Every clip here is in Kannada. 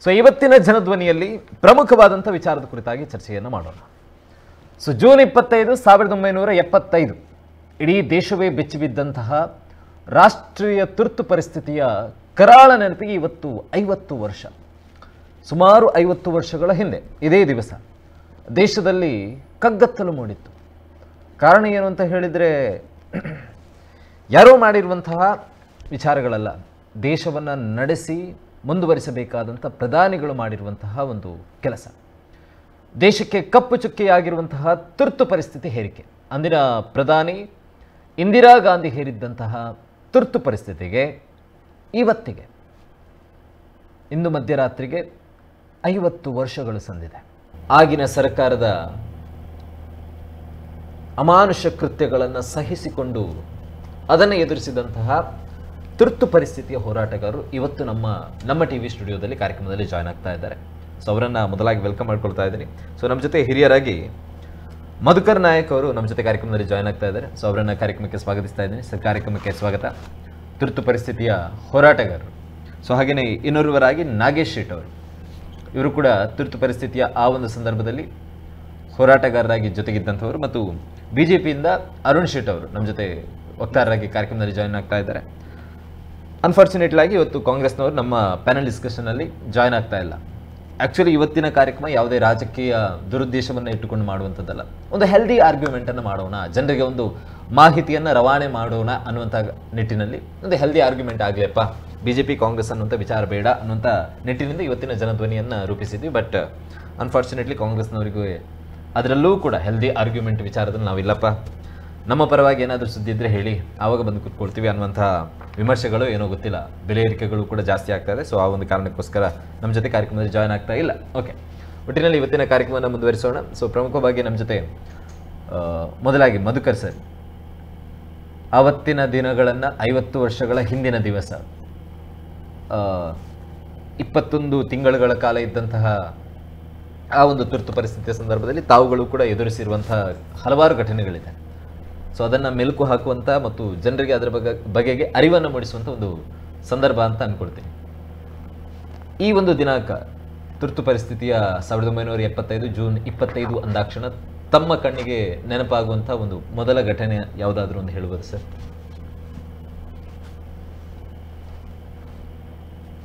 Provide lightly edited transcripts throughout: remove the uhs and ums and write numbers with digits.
ಸೊ ಇವತ್ತಿನ ಜನಧ್ವನಿಯಲ್ಲಿ ಪ್ರಮುಖವಾದಂಥ ವಿಚಾರದ ಕುರಿತಾಗಿ ಚರ್ಚೆಯನ್ನು ಮಾಡೋಣ. ಸೊ ಜೂನ್ 25, 1975 ಇಡೀ ದೇಶವೇ ಬೆಚ್ಚಿಬಿದ್ದಂತಹ ರಾಷ್ಟ್ರೀಯ ತುರ್ತು ಪರಿಸ್ಥಿತಿಯ ಕರಾಳ ನೆನಪಿಗೆ ಇವತ್ತು 50 ವರ್ಷ. ಸುಮಾರು 50 ವರ್ಷಗಳ ಹಿಂದೆ ಇದೇ ದಿವಸ ದೇಶದಲ್ಲಿ ಕಗ್ಗತ್ತಲು ಮೂಡಿತ್ತು. ಕಾರಣ ಏನು ಅಂತ ಹೇಳಿದರೆ ಯಾರೋ ಮಾಡಿರುವಂತಹ ವಿಚಾರಗಳಲ್ಲ, ದೇಶವನ್ನು ನಡೆಸಿ ಮುಂದುವರಿಸಬೇಕಾದಂಥ ಪ್ರಧಾನಿಗಳು ಮಾಡಿರುವಂತಹ ಒಂದು ಕೆಲಸ. ದೇಶಕ್ಕೆ ಕಪ್ಪು ಚುಕ್ಕೆಯಾಗಿರುವಂತಹ ತುರ್ತು ಪರಿಸ್ಥಿತಿ ಹೇರಿಕೆ. ಅಂದಿನ ಪ್ರಧಾನಿ ಇಂದಿರಾ ಗಾಂಧಿ ಹೇರಿದ್ದಂತಹ ತುರ್ತು ಪರಿಸ್ಥಿತಿಗೆ ಇವತ್ತಿಗೆ ಇಂದು ಮಧ್ಯರಾತ್ರಿಗೆ 50 ವರ್ಷಗಳು ಸಂದಿದೆ. ಆಗಿನ ಸರ್ಕಾರದ ಅಮಾನುಷ ಕೃತ್ಯಗಳನ್ನು ಸಹಿಸಿಕೊಂಡು ಅದನ್ನು ಎದುರಿಸಿದಂತಹ ತುರ್ತು ಪರಿಸ್ಥಿತಿಯ ಹೋರಾಟಗಾರರು ಇವತ್ತು ನಮ್ಮ ಟಿವಿ ಸ್ಟುಡಿಯೋದಲ್ಲಿ ಕಾರ್ಯಕ್ರಮದಲ್ಲಿ ಜಾಯ್ನ್ ಆಗ್ತಾ ಇದ್ದಾರೆ. ಸೊ ಅವರನ್ನು ಮೊದಲಾಗಿ ವೆಲ್ಕಮ್ ಮಾಡ್ಕೊಳ್ತಾ ಇದ್ದೀನಿ. ಸೊ ನಮ್ಮ ಜೊತೆ ಹಿರಿಯರಾಗಿ ಮಧುಕರ್ ನಾಯಕ್ ಅವರು ನಮ್ಮ ಜೊತೆ ಕಾರ್ಯಕ್ರಮದಲ್ಲಿ ಜಾಯ್ನ್ ಆಗ್ತಾ ಇದ್ದಾರೆ. ಸೊ ಅವರನ್ನು ಕಾರ್ಯಕ್ರಮಕ್ಕೆ ಸ್ವಾಗತಿಸ್ತಾ ಇದ್ದೀನಿ. ಸರ್, ಕಾರ್ಯಕ್ರಮಕ್ಕೆ ಸ್ವಾಗತ. ತುರ್ತು ಪರಿಸ್ಥಿತಿಯ ಹೋರಾಟಗಾರರು. ಸೊ ಹಾಗೆಯೇ ಇನ್ನೋರ್ವರಾಗಿ ನಾಗೇಶ್ ಶೆಟ್ ಅವರು, ಇವರು ಕೂಡ ತುರ್ತು ಪರಿಸ್ಥಿತಿಯ ಆ ಒಂದು ಸಂದರ್ಭದಲ್ಲಿ ಹೋರಾಟಗಾರರಾಗಿ ಜೊತೆಗಿದ್ದಂಥವರು, ಮತ್ತು BJPಯಿಂದ ಅರುಣ್ ಶೆಟ್ ಅವರು ನಮ್ಮ ಜೊತೆ ವಕ್ತಾರರಾಗಿ ಕಾರ್ಯಕ್ರಮದಲ್ಲಿ ಜಾಯ್ನ್ ಆಗ್ತಾ ಇದ್ದಾರೆ. ಅನ್ಫಾರ್ಚುನೇಟ್ಲಿ ಆಗಿ ಇವತ್ತು ಕಾಂಗ್ರೆಸ್ನವರು ನಮ್ಮ ಪ್ಯಾನಲ್ ಡಿಸ್ಕಷನಲ್ಲಿ ಜಾಯ್ನ್ ಆಗ್ತಾ ಇಲ್ಲ. ಆ್ಯಕ್ಚುಲಿ ಇವತ್ತಿನ ಕಾರ್ಯಕ್ರಮ ಯಾವುದೇ ರಾಜಕೀಯ ದುರುದ್ದೇಶವನ್ನು ಇಟ್ಟುಕೊಂಡು ಮಾಡುವಂಥದ್ದಲ್ಲ. ಒಂದು ಹೆಲ್ದಿ ಆರ್ಗ್ಯುಮೆಂಟನ್ನು ಮಾಡೋಣ, ಜನರಿಗೆ ಒಂದು ಮಾಹಿತಿಯನ್ನು ರವಾನೆ ಮಾಡೋಣ ಅನ್ನುವಂಥ ನಿಟ್ಟಿನಲ್ಲಿ ಒಂದು ಹೆಲ್ದಿ ಆರ್ಗ್ಯುಮೆಂಟ್ ಆಗಲಿಯಪ್ಪ, BJP ಕಾಂಗ್ರೆಸ್ ಅನ್ನುವಂಥ ವಿಚಾರ ಬೇಡ ಅನ್ನುವಂಥ ನಿಟ್ಟಿನಿಂದ ಇವತ್ತಿನ ಜನಧ್ವನಿಯನ್ನು ರೂಪಿಸಿದ್ವಿ. ಬಟ್ ಅನ್ಫಾರ್ಚುನೇಟ್ಲಿ ಕಾಂಗ್ರೆಸ್ನವರಿಗೂ ಅದರಲ್ಲೂ ಕೂಡ ಹೆಲ್ದಿ ಆರ್ಗ್ಯುಮೆಂಟ್ ವಿಚಾರದಲ್ಲಿ ನಾವಿಲ್ಲಪ್ಪ, ನಮ್ಮ ಪರವಾಗಿ ಏನಾದರೂ ಸುದ್ದಿ ಇದ್ದರೆ ಹೇಳಿ, ಆವಾಗ ಬಂದು ಕೂತ್ಕೊಳ್ತೀವಿ ಅನ್ನುವಂಥ ವಿಮರ್ಶೆಗಳು ಏನೋ ಗೊತ್ತಿಲ್ಲ, ಬೆಲೆ ಏರಿಕೆಗಳು ಕೂಡ ಜಾಸ್ತಿ ಆಗ್ತಾ ಇದೆ. ಸೊ ಆ ಒಂದು ಕಾರಣಕ್ಕೋಸ್ಕರ ನಮ್ಮ ಜೊತೆ ಕಾರ್ಯಕ್ರಮದಲ್ಲಿ ಜಾಯ್ನ್ ಆಗ್ತಾ ಇಲ್ಲ. ಓಕೆ, ಒಟ್ಟಿನಲ್ಲಿ ಇವತ್ತಿನ ಕಾರ್ಯಕ್ರಮವನ್ನು ಮುಂದುವರಿಸೋಣ. ಸೊ ಪ್ರಮುಖವಾಗಿ ನಮ್ಮ ಜೊತೆ ಮೊದಲಾಗಿ ಮಧುಕರ್ ಸರ್, ಆವತ್ತಿನ ದಿನಗಳನ್ನು 50 ವರ್ಷಗಳ ಹಿಂದಿನ ದಿವಸ 21 ತಿಂಗಳುಗಳ ಕಾಲ ಇದ್ದಂತಹ ಆ ಒಂದು ತುರ್ತು ಪರಿಸ್ಥಿತಿಯ ಸಂದರ್ಭದಲ್ಲಿ ತಾವುಗಳು ಕೂಡ ಎದುರಿಸಿರುವಂತಹ ಹಲವಾರು ಘಟನೆಗಳಿದೆ. ಸೊ ಅದನ್ನು ಮೆಲುಕು ಹಾಕುವಂಥ ಮತ್ತು ಜನರಿಗೆ ಅದರ ಬಗೆಗೆ ಅರಿವನ್ನು ಮೂಡಿಸುವಂಥ ಒಂದು ಸಂದರ್ಭ ಅಂತ ಅಂದ್ಕೊಳ್ತೀನಿ. ಈ ಒಂದು ದಿನಾಂಕ ತುರ್ತು ಪರಿಸ್ಥಿತಿಯ 1975 ಜೂನ್ 25 ಅಂದಾಕ್ಷಣ ತಮ್ಮ ಕಣ್ಣಿಗೆ ನೆನಪಾಗುವಂಥ ಒಂದು ಮೊದಲ ಘಟನೆ ಯಾವುದಾದ್ರೂ ಒಂದು ಹೇಳ್ಬೋದು ಸರ್?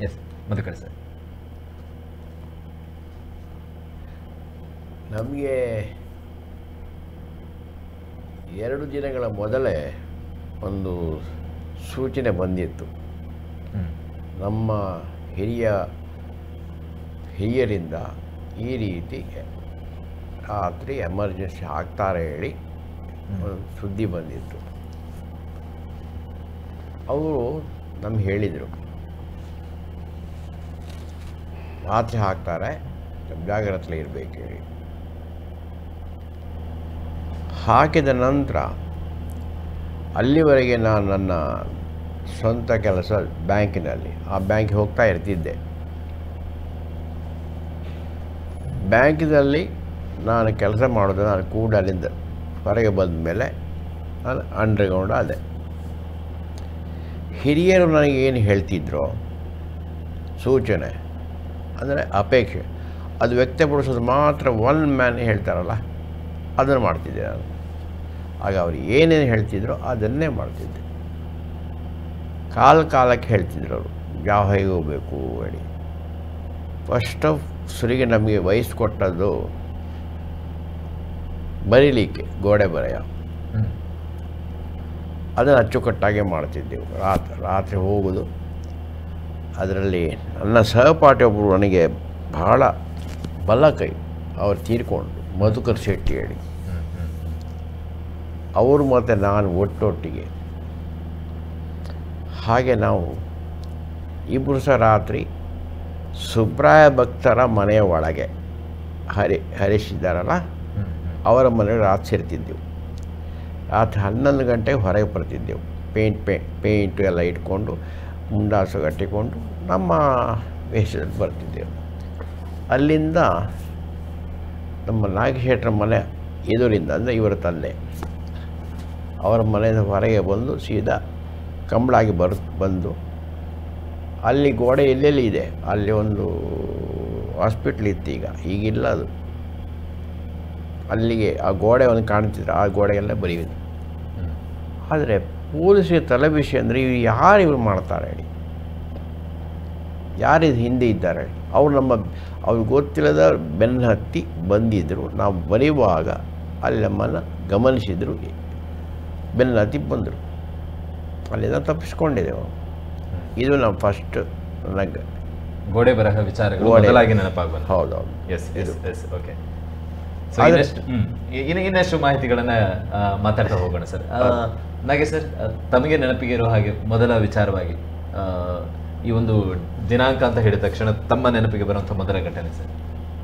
S Madhukar sir. ನಮಗೆ 2 ದಿನಗಳ ಮೊದಲೇ ಒಂದು ಸೂಚನೆ ಬಂದಿತ್ತು. ನಮ್ಮ ಹಿರಿಯರಿಂದ ಈ ರೀತಿ ರಾತ್ರಿ ಎಮರ್ಜೆನ್ಸಿ ಆಗ್ತಾರೆ ಹೇಳಿ ಒಂದು ಸುದ್ದಿ ಬಂದಿತ್ತು. ಅವರು ನಮ್ಗೆ ಹೇಳಿದರು, ರಾತ್ರಿ ಹಾಕ್ತಾರೆ, ಜಾಗ್ರತೆ ಇರಬೇಕು ಹೇಳಿ. ಹಾಕಿದ ನಂತರ ಅಲ್ಲಿವರೆಗೆ ನಾನು ನನ್ನ ಸ್ವಂತ ಕೆಲಸ ಬ್ಯಾಂಕಿನಲ್ಲಿ, ಆ ಬ್ಯಾಂಕಿಗೆ ಹೋಗ್ತಾ ಇರ್ತಿದ್ದೆ. ಬ್ಯಾಂಕಿನಲ್ಲಿ ನಾನು ಕೆಲಸ ಮಾಡೋದು, ನಾನು ಕೂಡ ಅಲ್ಲಿಂದ ಹೊರಗೆ ಬಂದ ಮೇಲೆ ನಾನು ಅಂಡರ್ಗ್ರೌಂಡ್ ಆದೆ. ಹಿರಿಯರು ನನಗೆ ಏನು ಹೇಳ್ತಿದ್ರು, ಸೂಚನೆ ಅಂದರೆ ಅಪೇಕ್ಷೆ, ಅದು ವ್ಯಕ್ತಪಡಿಸೋದು ಮಾತ್ರ ಒನ್ ಮ್ಯಾನ್ ಹೇಳ್ತಾರಲ್ಲ, ಅದನ್ನು ಮಾಡ್ತಿದ್ದೆ ನಾನು. ಆಗ ಅವರು ಏನೇನು ಹೇಳ್ತಿದ್ರು ಅದನ್ನೇ ಮಾಡ್ತಿದ್ದೆ. ಕಾಲಕ್ಕೆ ಹೇಳ್ತಿದ್ರು ಅವರು ಯಾವ ಹೇಗೆ ಹೋಗಬೇಕು ಹೇಳಿ. ಫಸ್ಟ್ ಆಫ್ ಸುರಿಗೆ ನಮಗೆ ವಹಿಸ್ಕೊಟ್ಟದ್ದು ಬರೀಲಿಕ್ಕೆ ಗೋಡೆ ಬರೆಯ, ಅದನ್ನು ಅಚ್ಚುಕಟ್ಟಾಗಿ ಮಾಡ್ತಿದ್ದೆವು. ರಾತ್ರಿ ಹೋಗೋದು. ಅದರಲ್ಲಿ ನನ್ನ ಸಹಪಾಠಿ ಒಬ್ಬರು ನನಗೆ ಬಹಳ ಬಲ ಕೈ, ಅವ್ರು ತೀರ್ಕೊಂಡು, ಮಧುಕರ್ ಶೆಟ್ಟಿ ಹೇಳಿ. ಅವರು ಮತ್ತು ನಾನು ಒಟ್ಟೊಟ್ಟಿಗೆ ಹಾಗೆ ನಾವು ಇಬ್ಬರು ಸಹ ರಾತ್ರಿ ಸುಬ್ರಾಯ ಭಕ್ತರ ಮನೆಯ ಒಳಗೆ ಹರೀಶ್ ಇದ್ದಾರಲ್ಲ, ಅವರ ಮನೆಗೆ ರಾತ್ರಿ ಸೇರ್ತಿದ್ದೆವು. ರಾತ್ರಿ 11 ಗಂಟೆಗೆ ಹೊರಗೆ ಬರ್ತಿದ್ದೆವು. ಪೇಂಟು ಎಲ್ಲ ಇಟ್ಕೊಂಡು, ಮುಂಡಾಸು ಕಟ್ಟಿಕೊಂಡು ನಮ್ಮ ವೇಷದಲ್ಲಿ ಬರ್ತಿದ್ದೆವು. ಅಲ್ಲಿಂದ ನಮ್ಮ ನಾಗಶೇಟ್ರ ಮನೆ ಎದುರಿಂದ, ಅಂದರೆ ಇವರ ತಂದೆ, ಅವರ ಮನೆಯಿಂದ ಹೊರಗೆ ಬಂದು ಸೀದಾ ಕಂಬಳಾಗಿ ಬಂದು ಅಲ್ಲಿ ಗೋಡೆ ಎಲ್ಲೆಲ್ಲಿ ಇದೆ ಅಲ್ಲಿ ಒಂದು ಹಾಸ್ಪಿಟ್ಲ್ ಇತ್ತು, ಈಗಿಲ್ಲ ಅದು. ಅಲ್ಲಿಗೆ ಆ ಗೋಡೆ ಒಂದು ಕಾಣ್ತಿದ್ರು, ಆ ಗೋಡೆಗೆಲ್ಲ ಬರೀವಿದೆ. ಆದರೆ ಪೊಲೀಸರಿಗೆ ತಲೆಬಿಸಿ ಅಂದರೆ ಇವ್ರು ಯಾರು ಇವ್ರು ಮಾಡ್ತಾರೆ ಹೇಳಿ, ಯಾರಿದು ಹಿಂದೆ ಇದ್ದಾರೆ ಹೇಳಿ. ಅವ್ರಿಗೆ ಗೊತ್ತಿಲ್ಲದ ಬೆನ್ನು ಹತ್ತಿ ಬಂದಿದ್ದರು. ನಾವು ಬರೆಯುವಾಗ ಅಲ್ಲಿ ನಮ್ಮನ್ನು ಗಮನಿಸಿದರು, ಬೆನ್ನು ಹತ್ತಿ ಬಂದರು. ಅಲ್ಲಿಂದ ತಪ್ಪಿಸ್ಕೊಂಡಿದ್ದೆವು. ಇದು ನಾವು ಫಸ್ಟ್ ನನಗೆ ಗೋಡೆ ಬರಹ ವಿಚಾರಗಳು ಮೊದಲಾಗಿ ನೆನಪಾಗಬಹುದು. ಹೌದೌದು. Yes yes yes okay. ಇನ್ನಷ್ಟು ಮಾಹಿತಿಗಳನ್ನ ಮಾತಾಡ್ತಾ ಹೋಗೋಣ ಸರ್. ನಾಗೇಶ್ ಸರ್, ತಮಗೆ ನೆನಪಿಗೆ ಇರೋ ಹಾಗೆ ಮೊದಲ ವಿಚಾರವಾಗಿ ಈ ಒಂದು ದಿನಾಂಕ ಅಂತ ಹೇಳಿದ ತಕ್ಷಣ ತಮ್ಮ ನೆನಪಿಗೆ ಬರುವಂಥ ಮೊದಲ ಘಟನೆ ಸರ್,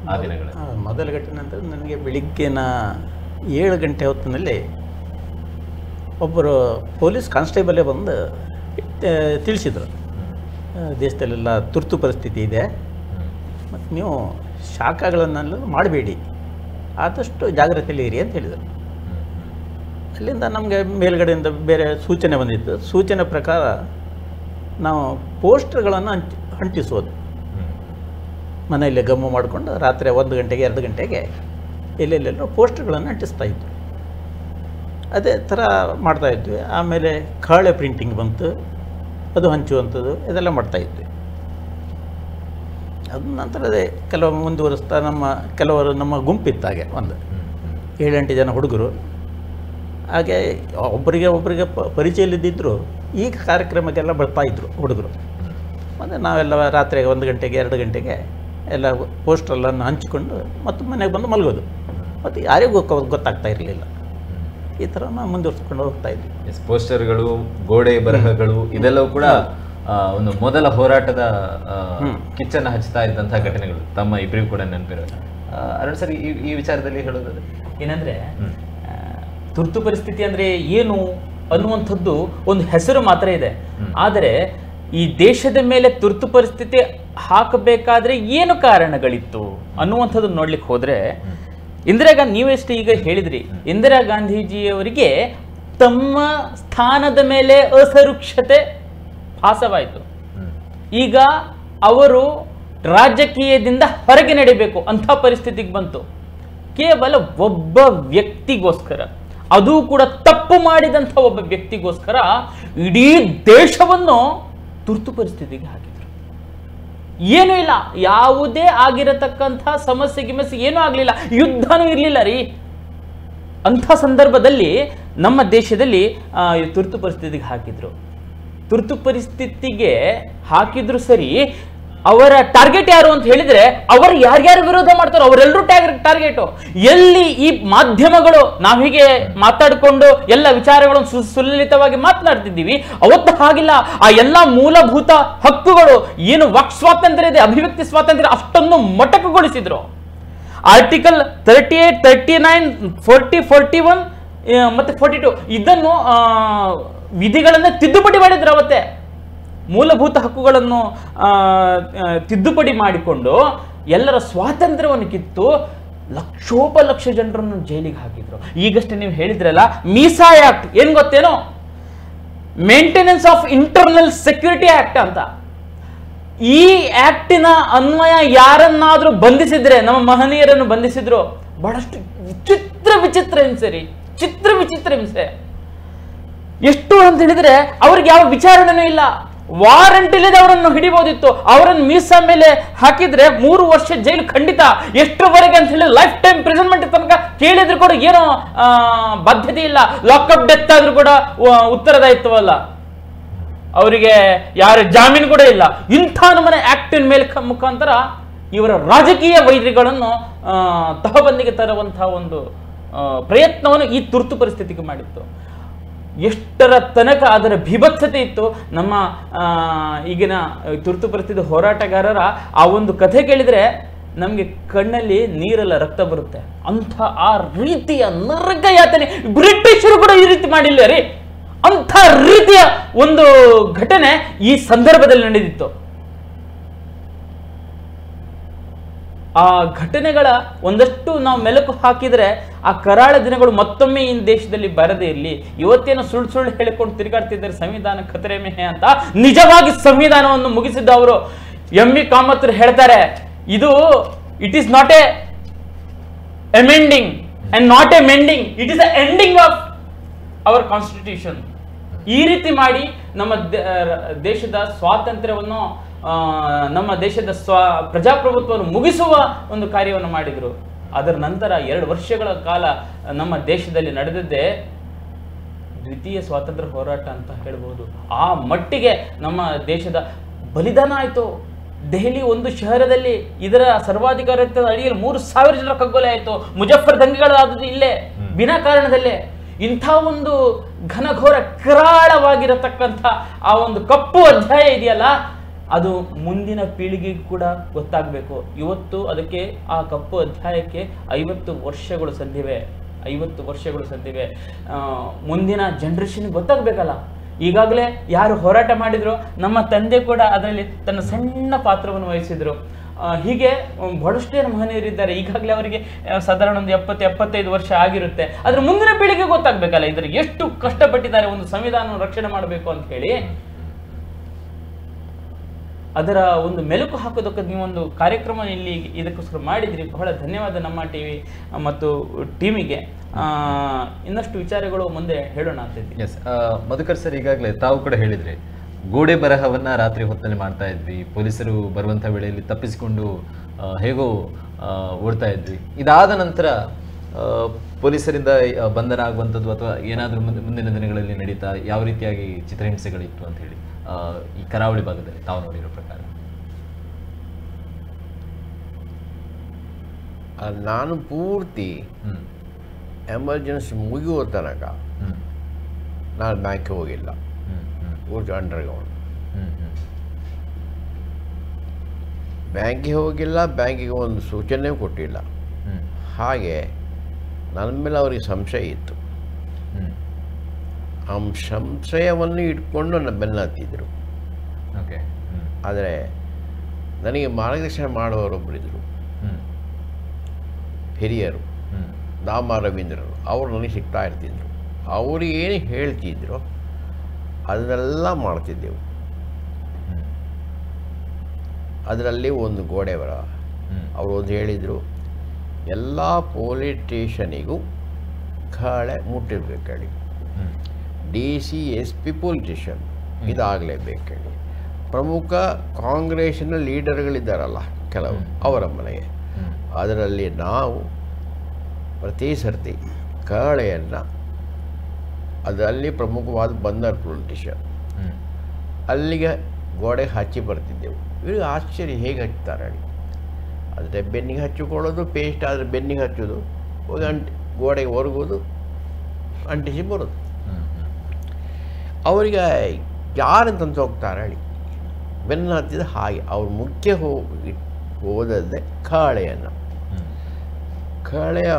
ಆ ದಿನಗಳ ಮೊದಲ ಘಟನೆ ಅಂತ ನನಗೆ ಬೆಳಿಗ್ಗೆನ 7 ಗಂಟೆ ಹೊತ್ತಿನಲ್ಲಿ ಒಬ್ಬರು ಪೊಲೀಸ್ ಕಾನ್ಸ್ಟೇಬಲೇ ಬಂದು ತಿಳಿಸಿದರು, ದೇಶದಲ್ಲೆಲ್ಲ ತುರ್ತು ಪರಿಸ್ಥಿತಿ ಇದೆ ಮತ್ತು ನೀವು ಶಾಖಗಳನ್ನೆಲ್ಲ ಮಾಡಬೇಡಿ, ಆದಷ್ಟು ಜಾಗ್ರತೆಯಲ್ಲಿ ಇರಿ ಅಂತ ಹೇಳಿದರು. ಅಲ್ಲಿಂದ ನಮಗೆ ಮೇಲ್ಗಡೆಯಿಂದ ಬೇರೆ ಸೂಚನೆ ಬಂದಿತ್ತು. ಸೂಚನೆ ಪ್ರಕಾರ ನಾವು ಪೋಸ್ಟರ್ಗಳನ್ನು ಅಂಟಿಸೋದು, ಮನೆಯಲ್ಲೇ ಗಮ್ಮು ಮಾಡಿಕೊಂಡು ರಾತ್ರಿ 1 ಗಂಟೆಗೆ 2 ಗಂಟೆಗೆ ಎಲ್ಲೆಲ್ಲೆಲ್ಲೋ ಪೋಸ್ಟರ್ಗಳನ್ನು ಅಂಟಿಸ್ತಾ ಇದ್ವಿ. ಅದೇ ಥರ ಮಾಡ್ತಾಯಿದ್ವಿ. ಆಮೇಲೆ ಕಾಳೆ ಪ್ರಿಂಟಿಂಗ್ ಬಂತು, ಅದು ಹಂಚುವಂಥದ್ದು ಇದೆಲ್ಲ ಮಾಡ್ತಾಯಿದ್ವಿ. ಅದ ನಂತರ ಅದೇ ಕೆಲವು ಮುಂದುವರಿಸ್ತಾ ಕೆಲವರು ನಮ್ಮ ಗುಂಪಿತ್ತಾಗೆ ಒಂದು 7-8 ಜನ ಹುಡುಗರು, ಹಾಗೆ ಒಬ್ಬರಿಗೆ ಪರಿಚಯಲಿದ್ದಿದ್ದರು. ಈ ಕಾರ್ಯಕ್ರಮಕ್ಕೆಲ್ಲ ಬರ್ತಾಯಿದ್ರು ಹುಡುಗರು. ಮತ್ತು ನಾವೆಲ್ಲ ರಾತ್ರಿ 1 ಗಂಟೆಗೆ 2 ಗಂಟೆಗೆ ಎಲ್ಲ ಪೋಸ್ಟರ್ಗಳನ್ನು ಹಂಚಿಕೊಂಡು ಮತ್ತು ಮನೆಗೆ ಬಂದು ಮಲಗೋದು. ಮತ್ತು ಯಾರಿಗೂ ಗೊತ್ತಾಗ್ತಾ ಇರಲಿಲ್ಲ. ಈ ಥರ ನಾವು ಮುಂದುವರ್ಸ್ಕೊಂಡು ಹೋಗ್ತಾ ಇದ್ವಿ. ಪೋಸ್ಟರ್ಗಳು, ಗೋಡೆ ಬರಹಗಳು ಇದೆಲ್ಲವೂ ಕೂಡ ಒಂದು ಮೊದಲ ಹೋರಾಟದ ಕಿಚ್ಚನ್ನು ಹಚ್ಚುತ್ತಾ ಇದ್ದಂತಹ ಘಟನೆಗಳು ತಮ್ಮ ಇಬ್ಬರಿಗೂ ಕೂಡ ನೆನಪಿರೋದು. ಅರುಣ್ ಸರ್, ಈ ವಿಚಾರದಲ್ಲಿ ಹೇಳೋದಾದ್ರೆ ಏನಂದ್ರೆ, ತುರ್ತು ಪರಿಸ್ಥಿತಿ ಅಂದ್ರೆ ಏನು ಅನ್ನುವಂಥದ್ದು ಒಂದು ಹೆಸರು ಮಾತ್ರ ಇದೆ. ಆದರೆ ಈ ದೇಶದ ಮೇಲೆ ತುರ್ತು ಪರಿಸ್ಥಿತಿ ಹಾಕಬೇಕಾದ್ರೆ ಏನು ಕಾರಣಗಳಿತ್ತು ಅನ್ನುವಂಥದ್ದು ನೋಡ್ಲಿಕ್ಕೆ ಹೋದ್ರೆ, ಇಂದಿರಾ ಗಾಂಧಿ, ನೀವೆಷ್ಟು ಈಗ ಹೇಳಿದ್ರಿ, ಇಂದಿರಾ ಗಾಂಧೀಜಿಯವರಿಗೆ ತಮ್ಮ ಸ್ಥಾನದ ಮೇಲೆ ಅಸುರಕ್ಷತೆ ಭಾಸವಾಯಿತು. ಈಗ ಅವರು ರಾಜಕೀಯದಿಂದ ಹೊರಗೆ ನಡಿಬೇಕು ಅಂಥ ಪರಿಸ್ಥಿತಿಗೆ ಬಂತು. ಕೇವಲ ಒಬ್ಬ ವ್ಯಕ್ತಿಗೋಸ್ಕರ, ಅದು ಕೂಡ ತಪ್ಪು ಮಾಡಿದಂಥ ಒಬ್ಬ ವ್ಯಕ್ತಿಗೋಸ್ಕರ ಇಡೀ ದೇಶವನ್ನು ತುರ್ತು ಪರಿಸ್ಥಿತಿಗೆ ಹಾಕಿದ್ರು. ಏನೂ ಇಲ್ಲ, ಯಾವುದೇ ಆಗಿರತಕ್ಕಂಥ ಸಮಸ್ಯೆ ಏನೂ ಆಗಲಿಲ್ಲ, ಯುದ್ಧನೂ ಇರಲಿಲ್ಲ ರೀ. ಅಂಥ ಸಂದರ್ಭದಲ್ಲಿ ನಮ್ಮ ದೇಶದಲ್ಲಿ ತುರ್ತು ಪರಿಸ್ಥಿತಿಗೆ ಹಾಕಿದ್ರು. ತುರ್ತು ಪರಿಸ್ಥಿತಿಗೆ ಹಾಕಿದ್ರು ಸರಿ, ಅವರ ಟಾರ್ಗೆಟ್ ಯಾರು ಅಂತ ಹೇಳಿದ್ರೆ, ಅವರು ಯಾರ್ಯಾರು ವಿರೋಧ ಮಾಡ್ತಾರೋ ಅವರೆಲ್ಲರೂ ಟಾರ್ಗೆಟ್. ಎಲ್ಲಿ ಈ ಮಾಧ್ಯಮಗಳು ನಾವು ಹೀಗೆ ಮಾತಾಡಿಕೊಂಡು ಎಲ್ಲ ವಿಚಾರಗಳನ್ನು ಸುಲಲಿತವಾಗಿ ಮಾತನಾಡ್ತಿದ್ದೀವಿ, ಅವತ್ತು ಹಾಗಿಲ್ಲ. ಆ ಎಲ್ಲ ಮೂಲಭೂತ ಹಕ್ಕುಗಳು ಏನು ವಾಕ್ ಸ್ವಾತಂತ್ರ್ಯ ಇದೆ, ಅಭಿವ್ಯಕ್ತಿ ಸ್ವಾತಂತ್ರ್ಯ, ಅಷ್ಟೊಂದು ಮೊಟಕುಗೊಳಿಸಿದ್ರು. ಆರ್ಟಿಕಲ್ 38, 39, 40, 41 ಮತ್ತೆ 42 ಇದನ್ನು ವಿಧಿಗಳನ್ನು ತಿದ್ದುಪಡಿ ಮಾಡಿದ್ರು. ಅವತ್ತೇ ಮೂಲಭೂತ ಹಕ್ಕುಗಳನ್ನು ತಿದ್ದುಪಡಿ ಮಾಡಿಕೊಂಡು ಎಲ್ಲರ ಸ್ವಾತಂತ್ರ್ಯವನ್ನು ಕಿತ್ತು ಲಕ್ಷೋಪಲಕ್ಷ ಜನರನ್ನು ಜೈಲಿಗೆ ಹಾಕಿದ್ರು. ಈಗಷ್ಟೇ ನೀವು ಹೇಳಿದ್ರಲ್ಲ, ಮೀಸಾ ಆಕ್ಟ್ ಏನ್ ಗೊತ್ತೇನೋ, maintenance of internal security act ಅಂತ. ಈ ಆಕ್ಟಿನ ಅನ್ವಯ ಯಾರನ್ನಾದ್ರೂ ಬಂಧಿಸಿದ್ರೆ, ನಮ್ಮ ಮಹನೀಯರನ್ನು ಬಂಧಿಸಿದ್ರು, ಬಹಳಷ್ಟು ವಿಚಿತ್ರ ಹಿಂಸೆ ರೀ, ವಿಚಿತ್ರ ಹಿಂಸೆ. ಎಷ್ಟು ಅಂತ ಹೇಳಿದ್ರೆ ಅವ್ರಿಗೆ ಯಾವ ವಿಚಾರಣೆನೂ ಇಲ್ಲ, ವಾರಂಟ್ ಇಲ್ಲದೆ ಅವರನ್ನು ಹಿಡಿಬಹುದಿತ್ತು. ಅವರನ್ನು ಮೀಸಾ ಮೇಲೆ ಹಾಕಿದ್ರೆ 3 ವರ್ಷ ಜೈಲು ಖಂಡಿತ. ಎಷ್ಟರವರೆಗೆ ಅಂತ ಹೇಳಿ ಲೈಫ್ ಟೈಮ್ ಪ್ರಿಸನ್ಮೆಂಟ್ ತನಕ ಕೇಳಿದ್ರು ಕೂಡ ಏನೋ ಬಾಧ್ಯತೆ ಇಲ್ಲ. ಲಾಕಪ್ ಡೆತ್ ಆದ್ರೂ ಕೂಡ ಉತ್ತರದಾಯಿತ್ವಲ್ಲ, ಅವರಿಗೆ ಯಾರ ಜಾಮೀನು ಕೂಡ ಇಲ್ಲ. ಇಂಥ ನಮ್ಮನೆ ಆಕ್ಟಿನ ಮೇಲೆ ಮುಖಾಂತರ ಇವರ ರಾಜಕೀಯ ವೈರಿಗಳನ್ನು ತಹಬಂದಿಗೆ ತರುವಂತಹ ಒಂದು ಪ್ರಯತ್ನವನ್ನು ಈ ತುರ್ತು ಪರಿಸ್ಥಿತಿಗೆ ಮಾಡಿತ್ತು. ಎಷ್ಟರ ತನಕ ಅದರ ಭೀಭತ್ಸತೆ ಇತ್ತು. ನಮ್ಮ ಈಗಿನ ತುರ್ತು ಪರಿಸ್ಥಿತಿ ಹೋರಾಟಗಾರರ ಆ ಒಂದು ಕಥೆ ಕೇಳಿದ್ರೆ ನಮಗೆ ಕಣ್ಣಲ್ಲಿ ನೀರೆಲ್ಲ ರಕ್ತ ಬರುತ್ತೆ. ಅಂಥ ಆ ರೀತಿಯ ನರಕ ಯಾತನೆ ಬ್ರಿಟಿಷರು ಕೂಡ ಈ ರೀತಿ ಮಾಡಿಲ್ಲ ರೀ. ಅಂಥ ರೀತಿಯ ಒಂದು ಘಟನೆ ಈ ಸಂದರ್ಭದಲ್ಲಿ ನಡೆದಿತ್ತು. ಆ ಘಟನೆಗಳ ಒಂದಷ್ಟು ನಾವು ಮೆಲುಕು ಹಾಕಿದ್ರೆ ಆ ಕರಾಳ ದಿನಗಳು ಮತ್ತೊಮ್ಮೆ ಈ ದೇಶದಲ್ಲಿ ಬರದೇ ಇರಲಿ. ಇವತ್ತೇನೋ ಸುಳ್ಳು ಹೇಳಿಕೊಂಡು ತಿರುಗಾಡ್ತಿದ್ದಾರೆ ಸಂವಿಧಾನ ಖತರೆ ಮೇಹೆ ಅಂತ. ನಿಜವಾಗಿ ಸಂವಿಧಾನವನ್ನು ಮುಗಿಸಿದ್ದವರು ಎಂ.ವಿ. ಕಾಮತ್ ಹೇಳ್ತಾರೆ, ಇದು it is not A amending and not a mending, it is the ending of our constitution. ಈ ರೀತಿ ಮಾಡಿ ನಮ್ಮ ದೇಶದ ಸ್ವಾತಂತ್ರ್ಯವನ್ನು ನಮ್ಮ ದೇಶದ ಪ್ರಜಾಪ್ರಭುತ್ವವನ್ನು ಮುಗಿಸುವ ಒಂದು ಕಾರ್ಯವನ್ನು ಮಾಡಿದರು. ಅದರ ನಂತರ 2 ವರ್ಷಗಳ ಕಾಲ ನಮ್ಮ ದೇಶದಲ್ಲಿ ನಡೆದಿದ್ದೇ ದ್ವಿತೀಯ ಸ್ವಾತಂತ್ರ್ಯ ಹೋರಾಟ ಅಂತ ಹೇಳ್ಬೋದು. ಆ ಮಟ್ಟಿಗೆ ನಮ್ಮ ದೇಶದ ಬಲಿದಾನ ಆಯಿತು. ದೆಹಲಿ ಒಂದು ಶಹರದಲ್ಲಿ ಇದರ ಸರ್ವಾಧಿಕಾರದ ಅಡಿಯಲ್ಲಿ 3,000 ಜನರ ಕಗ್ಗೊಲೆ ಆಯಿತು. ಮುಜಫರ್ ದಂಗೆಗಳಾದದ್ದು ಇಲ್ಲೇ ಬಿನಾ ಕಾರಣದಲ್ಲೇ. ಇಂಥ ಒಂದು ಘನಘೋರ ಕರಾಳವಾಗಿರತಕ್ಕಂಥ ಆ ಒಂದು ಕಪ್ಪು ಅಧ್ಯಾಯ ಇದೆಯಲ್ಲ, ಅದು ಮುಂದಿನ ಪೀಳಿಗೆಗೆ ಕೂಡ ಗೊತ್ತಾಗಬೇಕು. ಇವತ್ತು ಅದಕ್ಕೆ ಆ ಕಪ್ಪು ಅಧ್ಯಾಯಕ್ಕೆ 50 ವರ್ಷಗಳು ಸಂದಿವೆ. 50 ವರ್ಷಗಳು ಸಂದಿವೆ. ಮುಂದಿನ ಜನರೇಷನ್ಗೆ ಗೊತ್ತಾಗಬೇಕಲ್ಲ. ಈಗಾಗಲೇ ಯಾರು ಹೋರಾಟ ಮಾಡಿದ್ರು, ನಮ್ಮ ತಂದೆ ಕೂಡ ಅದರಲ್ಲಿ ತನ್ನ ಸಣ್ಣ ಪಾತ್ರವನ್ನು ವಹಿಸಿದ್ರು. ಹೀಗೆ ಬಹಳಷ್ಟೇ ಮಹನೀಯರಿದ್ದಾರೆ. ಈಗಾಗಲೇ ಅವರಿಗೆ ಸಾಧಾರಣ ಒಂದು 70-75 ವರ್ಷ ಆಗಿರುತ್ತೆ. ಅದ್ರ ಮುಂದಿನ ಪೀಳಿಗೆ ಗೊತ್ತಾಗಬೇಕಲ್ಲ ಇದ್ರ ಎಷ್ಟು ಕಷ್ಟಪಟ್ಟಿದ್ದಾರೆ ಒಂದು ಸಂವಿಧಾನ ರಕ್ಷಣೆ ಮಾಡಬೇಕು ಅಂತ ಹೇಳಿ. ಅದರ ಒಂದು ಮೆಲುಕು ಹಾಕೋದಕ್ಕೆ ನೀವೊಂದು ಕಾರ್ಯಕ್ರಮ ಇಲ್ಲಿ ಇದಕ್ಕೋಸ್ಕರ ಮಾಡಿದ್ರಿ. ಬಹಳ ಧನ್ಯವಾದ ನಮ್ಮ ಟಿವಿ ಮತ್ತು ಟೀಮಿಗೆ. ಇನ್ನಷ್ಟು ವಿಚಾರಗಳು ಮುಂದೆ ಹೇಳೋಣ ಅಂತಿದ್ವಿ. ಎಸ್, ಮಧುಕರ್ ಸರ್, ಈಗಾಗಲೇ ತಾವು ಕೂಡ ಹೇಳಿದ್ರಿ, ಗೋಡೆ ಬರಹವನ್ನ ರಾತ್ರಿ ಹೊತ್ತಲ್ಲಿ ಮಾಡ್ತಾ ಇದ್ವಿ, ಪೊಲೀಸರು ಬರುವಂಥ ವೇಳೆಯಲ್ಲಿ ತಪ್ಪಿಸಿಕೊಂಡು ಹೇಗೋ ಓಡ್ತಾ ಇದ್ವಿ. ಇದಾದ ನಂತರ ಪೊಲೀಸರಿಂದ ಬಂಧನ ಆಗುವಂಥದ್ದು ಅಥವಾ ಏನಾದರೂ ಮುಂದಿನ ದಿನಗಳಲ್ಲಿ ನಡೀತಾ ಯಾವ ರೀತಿಯಾಗಿ ಚಿತ್ರಹಿಂಸೆಗಳಿತ್ತು ಅಂತ ಹೇಳಿ ಈ ಕರಾವಳಿ ಭಾಗದಲ್ಲಿ ತಾವು ನೋಡಿರೋ ಪ್ರಕಾರ? ನಾನು ಪೂರ್ತಿ ಎಮರ್ಜೆನ್ಸಿ ಮುಗಿಯುವ ತನಕ ನಾನು ಬ್ಯಾಂಕ್ಗೆ ಹೋಗಿಲ್ಲ. ಪೂರ್ತಿ ಅಂಡರ್ಗ್ರೌಂಡ್ ಬ್ಯಾಂಕಿಗೆ ಹೋಗಿಲ್ಲ, ಬ್ಯಾಂಕಿಗೆ ಒಂದು ಸೂಚನೆ ಕೊಟ್ಟಿಲ್ಲ. ಹಾಗೆ ನನ್ನ ಮೇಲೆ ಅವರಿಗೆ ಸಂಶಯ ಇತ್ತು. ಆ ಸಂಶಯವನ್ನು ಇಟ್ಕೊಂಡು ನನ್ನ ಬೆನ್ನು ಹತ್ತಿದ್ರು. ಆದರೆ ನನಗೆ ಮಾರ್ಗದರ್ಶನ ಮಾಡುವವರೊಬ್ಬರಿದ್ದರು, ಹಿರಿಯರು, ದಾಮ ರವೀಂದ್ರರು. ಅವರು ನನಗೆ ಸಿಗ್ತಾ ಇರ್ತಿದ್ರು. ಅವರು ಏನು ಹೇಳ್ತಿದ್ರು ಅದನ್ನೆಲ್ಲ ಮಾಡ್ತಿದ್ದೆವು. ಅದರಲ್ಲಿ ಒಂದು ಗೋಡೆ ಬರ ಅವರು ಒಂದು ಹೇಳಿದರು, ಎಲ್ಲ ಪೊಲೀಸ್ ಸ್ಟೇಷನಿಗೂ ಕಾಳೆ ಮುಟ್ಟಿರ್ಬೇಕು ಹೇಳಿ, DC SP ಪೊಲೀಸ್ ಸ್ಟೇಷನ್ ಇದಾಗಲೇಬೇಕು ಹೇಳಿ. ಪ್ರಮುಖ ಕಾಂಗ್ರೆಸ್ಸಿನ ಲೀಡರ್ಗಳಿದ್ದಾರಲ್ಲ ಕೆಲವು, ಅವರ ಮನೆಗೆ. ಅದರಲ್ಲಿ ನಾವು ಪ್ರತಿ ಸರ್ತಿ ಕಾಳೆಯನ್ನು ಅದರಲ್ಲಿ ಪ್ರಮುಖವಾದ ಬಂದರ್ ಪೊಲೀಸ್ ಸ್ಟೇಷನ್ ಅಲ್ಲಿಗೆ ಗೋಡೆ ಹಚ್ಚಿ ಬರ್ತಿದ್ದೆವು. ಇವ್ರಿಗೆ ಆಶ್ಚರ್ಯ, ಹೇಗೆ ಹಚ್ತಾರೆ ಹೇಳಿ. ಆದರೆ ಬೆನ್ನಿಗೆ ಹಚ್ಚಿಕೊಳ್ಳೋದು, ಪೇಸ್ಟ್ ಆದರೆ ಬೆನ್ನಿಗೆ ಹಚ್ಚೋದು, ಹೋಗಿ ಗೋಡೆಗೆ ಒರಗೋದು, ಅಂಟಿಸಿ ಬರೋದು. ಅವರಿಗೆ ಯಾರಂತಂತ ಹೋಗ್ತಾರೆ ಹೇಳಿ, ಬೆನ್ನು ಹತ್ತಿದ ಹಾಗೆ. ಅವ್ರು ಮುಖ್ಯ ಹೋದದ್ದೇ ಕಾಳೆಯನ್ನು. ಕಾಳೆಯ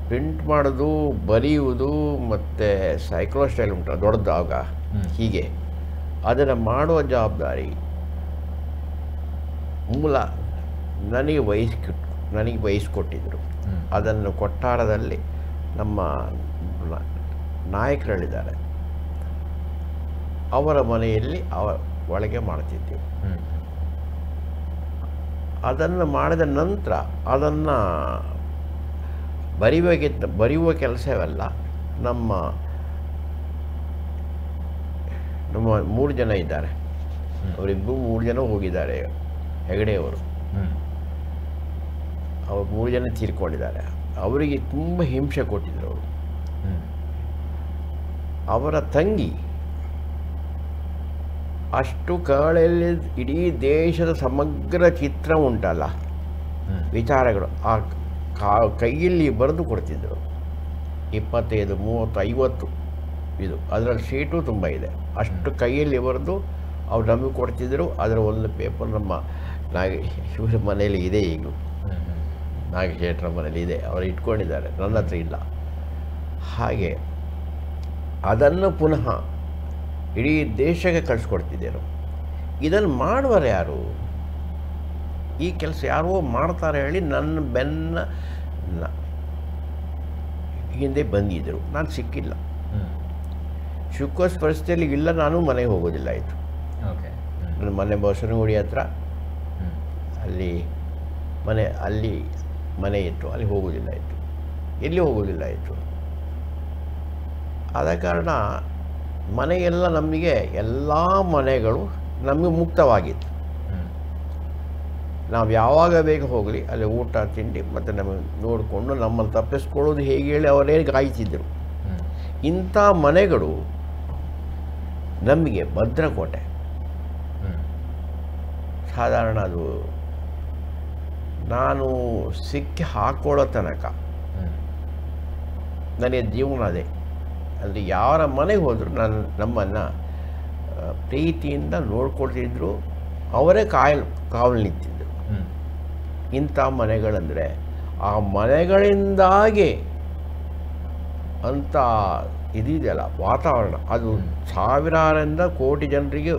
ಪ್ರಿಂಟ್ ಮಾಡೋದು, ಬರೆಯುವುದು, ಮತ್ತು ಸೈಕ್ಲೋ ಸ್ಟೈಲ್ ಉಂಟು ದೊಡ್ಡದಾಗ ಹೀಗೆ, ಅದನ್ನು ಮಾಡುವ ಜವಾಬ್ದಾರಿ ಮೂಲ ನನಗೆ ವಹಿಸ್ಕೊಟ್ಟಿದ್ರು. ಅದನ್ನು ಕೊಟ್ಟಾರದಲ್ಲಿ ನಮ್ಮ ನಾಯಕರುಗಳಿದ್ದಾರೆ, ಅವರ ಮನೆಯಲ್ಲಿ ಒಳಗೆ ಮಾಡ್ತಿದ್ದೆವು. ಅದನ್ನು ಮಾಡಿದ ನಂತರ ಅದನ್ನು ಬರೆಯುವ ಕೆಲಸವೆಲ್ಲ ನಮ್ಮ 3 ಜನ ಇದ್ದಾರೆ. ಅವರಿಬ್ಬರು 3 ಜನ ಹೋಗಿದ್ದಾರೆ. ಹೆಗಡೆಯವರು, ಅವರು 3 ಜನ ತೀರ್ಕೊಂಡಿದ್ದಾರೆ. ಅವರಿಗೆ ತುಂಬ ಹಿಂಸೆ ಕೊಟ್ಟಿದ್ರು ಅವರು. ಅವರ ತಂಗಿ ಅಷ್ಟು ಕಾಳೆಯಲ್ಲಿ ಇಡೀ ದೇಶದ ಸಮಗ್ರ ಚಿತ್ರ ಉಂಟಲ್ಲ, ವಿಚಾರಗಳು ಆ ಕೈಯಲ್ಲಿ ಬರೆದು ಕೊಡ್ತಿದ್ದರು. 25, 30, 50 ಇದು. ಅದರಲ್ಲಿ ಶೀಟು ತುಂಬ ಇದೆ. ಅಷ್ಟು ಕೈಯಲ್ಲಿ ಬರೆದು ಅವ್ರು ನಮಗೆ ಕೊಡ್ತಿದ್ದರು. ಅದರ ಒಂದು ಪೇಪರ್ ನಮ್ಮ ಇವರ ಮನೆಯಲ್ಲಿ ಇದೆ, ಈಗಲೂ ನಾಗಶೇಟ್ರ ಮನೇಲಿ ಇದೆ. ಅವರು ಇಟ್ಕೊಂಡಿದ್ದಾರೆ, ನನ್ನ ಹತ್ರ ಇಲ್ಲ. ಹಾಗೆ ಅದನ್ನು ಪುನಃ ಇಡೀ ದೇಶಕ್ಕೆ ಕಳಿಸ್ಕೊಡ್ತಿದ್ದೇನು. ಇದನ್ನು ಮಾಡುವರು ಯಾರು? ಈ ಕೆಲಸ ಯಾರೋ ಮಾಡ್ತಾರೆ ಹೇಳಿ ನನ್ನ ಬೆನ್ನ ಹಿಂದೆ ಬಂದಿದ್ದರು. ನಾನು ಸಿಕ್ಕಿಲ್ಲ. ಶುಕ್ಕೋಸ್ ಪರಿಸ್ಥಿತಿಯಲ್ಲಿ ಇಲ್ಲ, ನಾನು ಮನೆಗೆ ಹೋಗೋದಿಲ್ಲ ಆಯಿತು. ನನ್ನ ಮನೆ ಬಸವನಗುಡಿ ಹತ್ರ ಅಲ್ಲಿ ಮನೆ ಇತ್ತು, ಅಲ್ಲಿ ಹೋಗೋದಿಲ್ಲ ಇತ್ತು, ಎಲ್ಲಿ ಹೋಗೋದಿಲ್ಲ ಇತ್ತು. ಆದ ಕಾರಣ ಮನೆಯೆಲ್ಲ ನಮಗೆ ಎಲ್ಲ ಮನೆಗಳು ನಮಗೆ ಮುಕ್ತವಾಗಿತ್ತು. ನಾವು ಯಾವಾಗ ಬೇಗ ಹೋಗಲಿ ಅಲ್ಲಿ ಊಟ ತಿಂಡಿ ಮತ್ತು ನಮಗೆ ನೋಡಿಕೊಂಡು ನಮ್ಮನ್ನು ತಪ್ಪಿಸ್ಕೊಳ್ಳೋದು ಹೇಗೆ ಹೇಳಿ ಅವರೇ ಕಾಯ್ತಿದ್ದರು. ಇಂಥ ಮನೆಗಳು ನಮಗೆ ಭದ್ರಕೋಟೆ. ಸಾಧಾರಣ ಅದು ನಾನು ಸಿಕ್ಕಿ ಹಾಕೊಳ್ಳೋ ತನಕ ನನಗೆ ಜೀವನ ಅದೇ. ಅಲ್ಲಿ ಯಾರ ಮನೆಗೆ ಹೋದರೂ ನಮ್ಮನ್ನು ಪ್ರೀತಿಯಿಂದ ನೋಡ್ಕೊಳ್ತಿದ್ರು, ಅವರೇ ಕಾವಲು ನಿಂತಿದ್ದರು. ಇಂಥ ಮನೆಗಳಂದರೆ ಆ ಮನೆಗಳಿಂದಾಗಿ ಅಂಥ ಇದಿದೆಯಲ್ಲ ವಾತಾವರಣ, ಅದು ಸಾವಿರಾರಿಂದ ಕೋಟಿ ಜನರಿಗೆ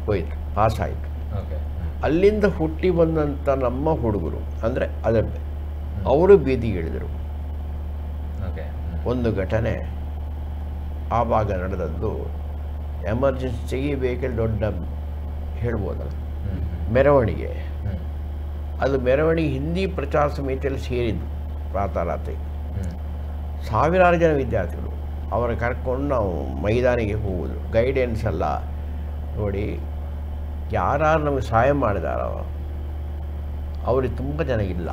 ಹೋಯಿತು, ಪಾಸಾಯಿತು. ಅಲ್ಲಿಂದ ಹುಟ್ಟಿ ಬಂದಂಥ ನಮ್ಮ ಹುಡುಗರು ಅಂದರೆ ಅದಬ್ಬೆ ಅವರು ಬೀದಿಗಿಳಿದರು. ಒಂದು ಘಟನೆ ಆವಾಗ ನಡೆದದ್ದು ಎಮರ್ಜೆನ್ಸಿ ತೆಗಿಬೇಕಲ್ಲಿ ದೊಡ್ಡ ಹೇಳ್ಬೋದಲ್ಲ ಮೆರವಣಿಗೆ. ಅದು ಮೆರವಣಿಗೆ ಹಿಂದಿ ಪ್ರಚಾರ ಸಮಿತಿಯಲ್ಲಿ ಸೇರಿದ್ದು. ರಾತ್ರಿ ಸಾವಿರಾರು ಜನ ವಿದ್ಯಾರ್ಥಿಗಳು ಅವರ ಕರ್ಕೊಂಡು ನಾವು ಮೈದಾನಿಗೆ ಹೋಗೋದು. ಗೈಡೆನ್ಸ್ ಎಲ್ಲ ನೋಡಿ, ಯಾರು ನಮಗೆ ಸಹಾಯ ಮಾಡಿದಾರೋ ಅವ್ರಿಗೆ ತುಂಬ ಜನ ಇಲ್ಲ.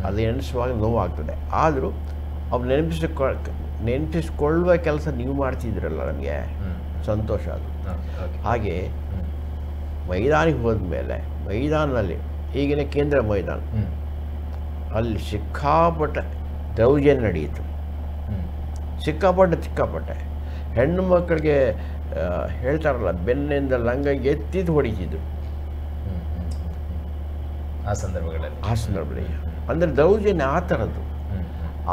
ಅದು ಎಣಿಸುವಾಗ ನೋವಾಗ್ತದೆ. ಆದರೂ ಅವ್ರು ನೆನಪಿಸಿಕೊಳ್ಳುವ ಕೆಲಸ ನೀವು ಮಾಡ್ತಿದ್ರಲ್ಲ, ನಮಗೆ ಸಂತೋಷ ಅದು. ಹಾಗೆ ಮೈದಾನಿಗೆ ಹೋದ್ಮೇಲೆ ಮೈದಾನದಲ್ಲಿ ಈಗಿನ ಕೇಂದ್ರ ಮೈದಾನ ಅಲ್ಲಿ ಸಿಕ್ಕಾಪಟ್ಟೆ ದೌರ್ಜನ್ಯ ನಡೆಯಿತು. ಸಿಕ್ಕಾಪಟ್ಟೆ ಹೆಣ್ಣು ಮಕ್ಕಳಿಗೆ ಹೇಳ್ತಾರಲ್ಲ, ಬೆನ್ನಿಂದ ಲಂಗ ಎತ್ತಿದ್ದು ಹೊಡಿತಿದ್ರು ಆ ಸಂದರ್ಭಗಳಲ್ಲಿ. ಅಂದರೆ ದೌರ್ಜನ್ಯ ಆ ಥರದ್ದು.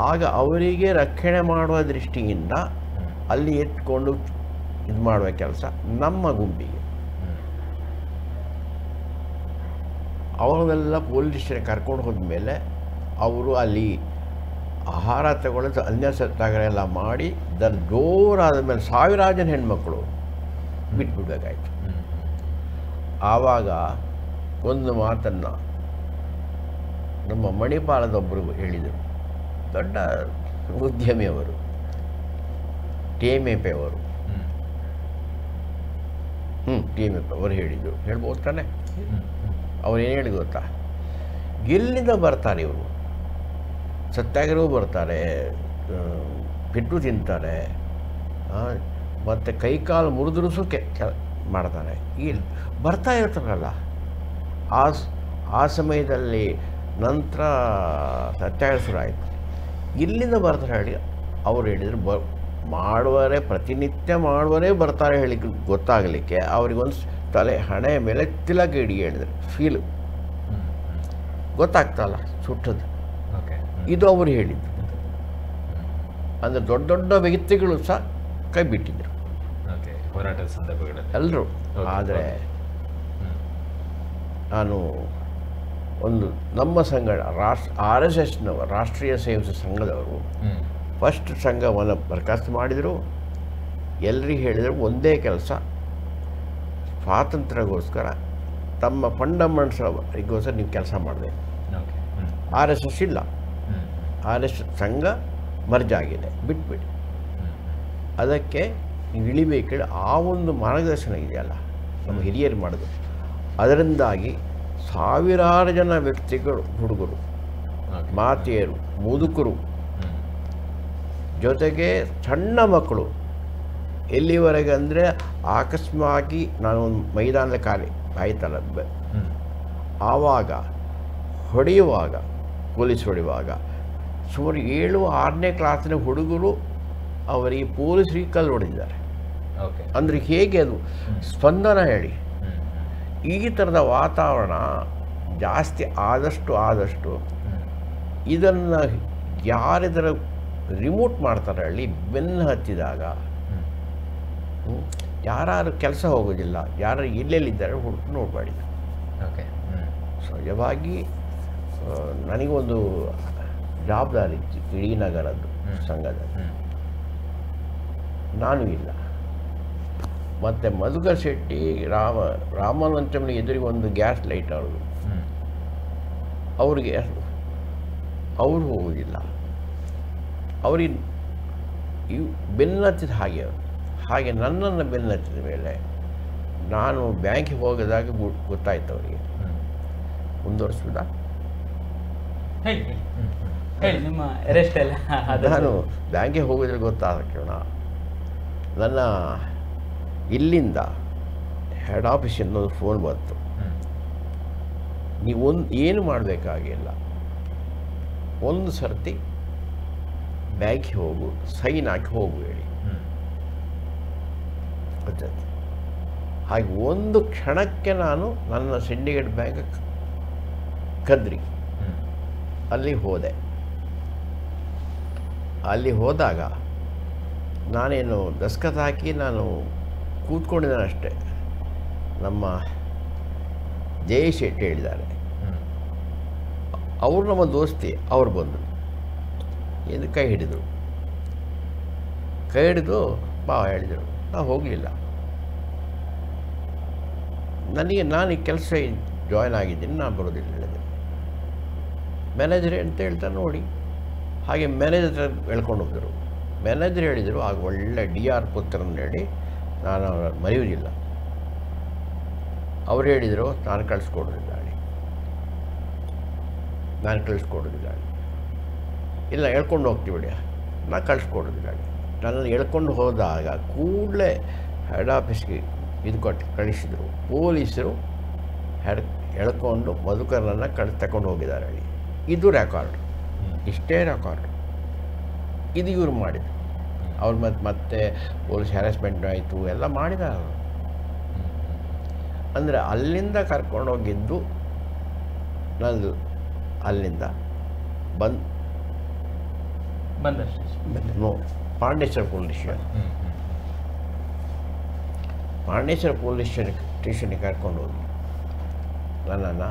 ಆಗ ಅವರಿಗೆ ರಕ್ಷಣೆ ಮಾಡುವ ದೃಷ್ಟಿಯಿಂದ ಅಲ್ಲಿ ಎತ್ಕೊಂಡು ಇದು ಮಾಡುವ ಕೆಲಸ ನಮ್ಮ ಗುಂಪಿಗೆ. ಅವರೆಲ್ಲ ಪೊಲೀಸ್ ಸ್ಟೇಷನ್ ಕರ್ಕೊಂಡು ಹೋದ್ಮೇಲೆ ಅವರು ಅಲ್ಲಿ ಆಹಾರ ತಗೊಳ್ಳೋದು ಅನ್ಯಸತ್ತಾಗಳೆಲ್ಲ ಮಾಡಿ ಜೋರಾದ ಮೇಲೆ ಸಾವಿರಾರು ಜನ ಹೆಣ್ಮಕ್ಕಳು ಬಿಟ್ಬಿಡ್ಬೇಕಾಯ್ತು. ಆವಾಗ ಒಂದು ಮಾತನ್ನು ನಮ್ಮ ಮಣಿಪಾಲದೊಬ್ಬರು ಹೇಳಿದರು. ದೊಡ್ಡ ಉದ್ಯಮಿಯವರು, TMAP ಅವರು, TMAP ಅವರು ಹೇಳಿದರು. ಹೇಳ್ಬೋದು ತಾನೆ? ಅವ್ರು ಏನು ಹೇಳಿದ್ರು ಗೊತ್ತಾ? ಎಲ್ಲಿಂದ ಬರ್ತಾರೆ ಇವರು? ಸತ್ಯಾಗ್ರಹ ಬರ್ತಾರೆ, ಬಿಟ್ಟು ತಿಂತಾರೆ, ಮತ್ತು ಕೈಕಾಲು ಮುರಿದ್ರೂ ಮಾಡ್ತಾರೆ. ಈ ಬರ್ತಾ ಇರ್ತಾರಲ್ಲ ಆ ಸಮಯದಲ್ಲಿ ನಂತರ ಸತ್ಯಾಗ್ರಹ ಶುರು ಆಯಿತು. ಇಲ್ಲಿಂದ ಬರ್ತಾರೆ ಹೇಳಿ ಅವ್ರು ಹೇಳಿದರು. ಮಾಡುವವರೇ ಪ್ರತಿನಿತ್ಯ ಮಾಡುವವರೇ ಬರ್ತಾರೆ ಹೇಳಿ ಗೊತ್ತಾಗಲಿಕ್ಕೆ ಅವರಿಗೊಂದು ತಲೆ ಹಣೆಯ ಮೇಲೆ ತಿಲಕ ಇಡಿ ಹೇಳಿದ್ರು. ಫೀಲು ಗೊತ್ತಾಗ್ತಲ್ಲ ಸುಟ್ಟದ್ದು. ಇದು ಅವರು ಹೇಳಿದ್ದು. ಅಂದರೆ ದೊಡ್ಡ ದೊಡ್ಡ ವ್ಯಕ್ತಿಗಳು ಸಹ ಕೈ ಬಿಟ್ಟಿದ್ರು ಹೋರಾಟದ ಸಂದರ್ಭಗಳಲ್ಲಿ ಎಲ್ಲರೂ. ಆದರೆ ನಾನು ಒಂದು ನಮ್ಮ ಸಂಘ RSSನವರು, ರಾಷ್ಟ್ರೀಯ ಸೇವಾ ಸಂಘದವರು ಫಸ್ಟ್ ಸಂಘವನ್ನು ಬರಖಾಸ್ತು ಮಾಡಿದರು. ಎಲ್ಲರಿಗೆ ಹೇಳಿದರು ಒಂದೇ ಕೆಲಸ, ಸ್ವಾತಂತ್ರ್ಯಕ್ಕೋಸ್ಕರ ತಮ್ಮ ಫಂಡಮೆಂಟ್ಸ್ಗೋಸ್ಕರ ನೀವು ಕೆಲಸ ಮಾಡಬೇಕು. RSS ಇಲ್ಲ, RSS ಸಂಘ ಮರ್ಜ್ ಆಗಿದೆ, ಬಿಟ್ಬಿಡಿ. ಅದಕ್ಕೆ ನೀವು ಇಳಿಬೇಕೇಳಿ ಆ ಒಂದು ಮಾರ್ಗದರ್ಶನ ಇದೆಯಲ್ಲ ನಮ್ಮ ಹಿರಿಯರು ಮಾಡೋದು. ಅದರಿಂದಾಗಿ ಸಾವಿರಾರು ಜನ ವ್ಯಕ್ತಿಗಳು, ಹುಡುಗರು, ಮಾತೆಯರು, ಮುದುಕರು, ಜೊತೆಗೆ ಸಣ್ಣ ಮಕ್ಕಳು, ಎಲ್ಲಿವರೆಗೆ ಅಂದರೆ ಆಕಸ್ಮಾಗಿ ನಾನು ಒಂದು ಮೈದಾನದ ಖಾಲಿ ಆಯ್ತಲ್ಲ, ಆವಾಗ ಹೊಡೆಯುವಾಗ, ಪೊಲೀಸ್ ಹೊಡೆಯುವಾಗ ಸುಮಾರು 7-6ನೇ ಕ್ಲಾಸಿನ ಹುಡುಗರು ಅವರಿಗೆ ಪೊಲೀಸರಿಗೆ ಕಲ್ಲು ಹೊಡೆದಿದ್ದಾರೆ. ಅಂದರೆ ಹೇಗೆ ಅದು ಸ್ಪಂದನ ಹೇಳಿ. ಈ ಥರದ ವಾತಾವರಣ ಜಾಸ್ತಿ ಆದಷ್ಟು ಇದನ್ನು ಯಾರಿದರ ರಿಮೋಟ್ ಮಾಡ್ತಾರೆ ಹೇಳಿ, ಬೆನ್ನು ಹತ್ತಿದಾಗ ಯಾರು ಕೆಲಸ ಹೋಗೋದಿಲ್ಲ, ಯಾರು ಎಲ್ಲೆಲ್ಲಿದ್ದಾರೆ ಹುಡುಕು ನೋಡಬೇಡಿ. ಸಹಜವಾಗಿ ನನಗೊಂದು ಜವಾಬ್ದಾರಿ ಇತ್ತು ಇಡೀ ನಗರದ್ದು ಸಂಘದಲ್ಲಿ. ನಾನು ಇಲ್ಲ, ಮತ್ತು ಮಧುಕರ್ ಶೆಟ್ಟಿ ರಾಮಾನಂಚಮ್ನ ಎದುರಿಗೆ ಒಂದು ಗ್ಯಾಸ್ ಲೈಟ್ ಅವ್ರದ್ದು, ಅವ್ರಿಗೆ ಅವರು ಹೋಗುವುದಿಲ್ಲ. ಅವ್ರಿಗೆ ಇವು ಬೆನ್ನತ್ತಿದ ಹಾಗೆ ನನ್ನನ್ನು ಬೆನ್ನತ್ತಿದ ಮೇಲೆ ನಾನು ಬ್ಯಾಂಕಿಗೆ ಹೋಗೋದಾಗ ಗೊತ್ತಾಯ್ತು ಅವರಿಗೆ. ಮುಂದುವರಿಸುವುದಾ? ಹೇಳಿ ನಿಮ್ಮ ಅರೆಸ್ಟ್ ಎಲ್ಲ. ನಾನು ಬ್ಯಾಂಕಿಗೆ ಹೋಗೋದ್ರೆ ಗೊತ್ತಾದ ಕ್ಷಣ ನನ್ನ ಇಲ್ಲಿಂದ ಹೆಡ್ ಆಫೀಸಿಂದ ಒಂದು ಫೋನ್ ಬಂತು. ನೀವು ಏನು ಮಾಡಬೇಕಾಗಿಲ್ಲ, ಒಂದು ಸರ್ತಿ ಬ್ಯಾಂಕಿಗೆ ಹೋಗು, ಸೈನ್ ಹಾಕಿ ಹೋಗು ಹೇಳಿ. ಗೊತ್ತಾಯ್ತು. ಹಾಗೆ ಒಂದು ಕ್ಷಣಕ್ಕೆ ನಾನು ನನ್ನ ಸಿಂಡಿಕೇಟ್ ಬ್ಯಾಂಕ್ ಕದ್ರಿ ಅಲ್ಲಿ ಹೋದೆ. ಅಲ್ಲಿ ಹೋದಾಗ ನಾನೇನು ದಸ್ಕತ್ ಹಾಕಿ ನಾನು ಕೂತ್ಕೊಂಡಿದ್ದೇನೆ ಅಷ್ಟೇ. ನಮ್ಮ ಜಯ ಶೆಟ್ಟಿ ಹೇಳಿದ್ದಾರೆ, ಅವರು ನಮ್ಮ ದೋಸ್ತಿ, ಅವ್ರು ಬಂದರು, ಏನು ಕೈ ಹಿಡಿದರು, ಬಾ ಹೇಳಿದರು. ನಾವು ಹೋಗಲಿಲ್ಲ. ನಾನು ಈ ಕೆಲಸ ಜಾಯ್ನ್ ಆಗಿದ್ದೀನಿ, ನಾನು ಬರೋದಿಲ್ಲ ಹೇಳಿದೆ. ಮ್ಯಾನೇಜರ್ ಅಂತ ಹೇಳ್ತಾರೆ ನೋಡಿ. ಹಾಗೆ ಮ್ಯಾನೇಜರ್ ಹೇಳ್ಕೊಂಡು ಹೋದರು. ಮ್ಯಾನೇಜರ್ ಹೇಳಿದರು, ಆಗ ಒಳ್ಳೆ DR ಪುತ್ರನ ಹೇಳಿ ನಾನು ಮರೆಯುವುದಿಲ್ಲ. ಅವ್ರು ಹೇಳಿದರು, ನಾನು ಕಳಿಸ್ಕೊಡೋದಿಲ್ಲ ಇಲ್ಲ ಹೇಳ್ಕೊಂಡು ಹೋಗ್ತೀವಿ ಬಿಡಿ, ನಾನು ಕಳಿಸ್ಕೊಡೋದಿಲ್ಲ. ನನ್ನನ್ನು ಹೇಳ್ಕೊಂಡು ಹೋದಾಗ ಕೂಡಲೇ ಹೆಡ್ ಆಫೀಸ್ಗೆ ಇದು ಕೊಟ್ಟು ಕಳಿಸಿದರು. ಪೊಲೀಸರು ಎಳ್ಕೊಂಡು ಮಧುಕರನನ್ನು ತಗೊಂಡು ಹೋಗಿದ್ದಾರೆ ಹೇಳಿ. ಇದು ರೆಕಾರ್ಡ್, ಇಷ್ಟೇ ರೆಕಾರ್ಡ್. ಇದು ಇವರು ಮಾಡಿದರು. ಅವ್ರು ಮತ್ತೆ ಪೊಲೀಸ್ ಹ್ಯಾರಾಸ್ಮೆಂಟ್ ಆಯಿತು, ಎಲ್ಲ ಮಾಡಿದ್ದಾರೆ ಅವರು. ಅಂದರೆ ಅಲ್ಲಿಂದ ಕರ್ಕೊಂಡೋಗಿದ್ದು ನಂದು ಅಲ್ಲಿಂದ Pandeshwar police station. Pandeshwar police ಸ್ಟೇಷನ್ಗೆ ಕರ್ಕೊಂಡು ಹೋಗಿ ನನ್ನನ್ನು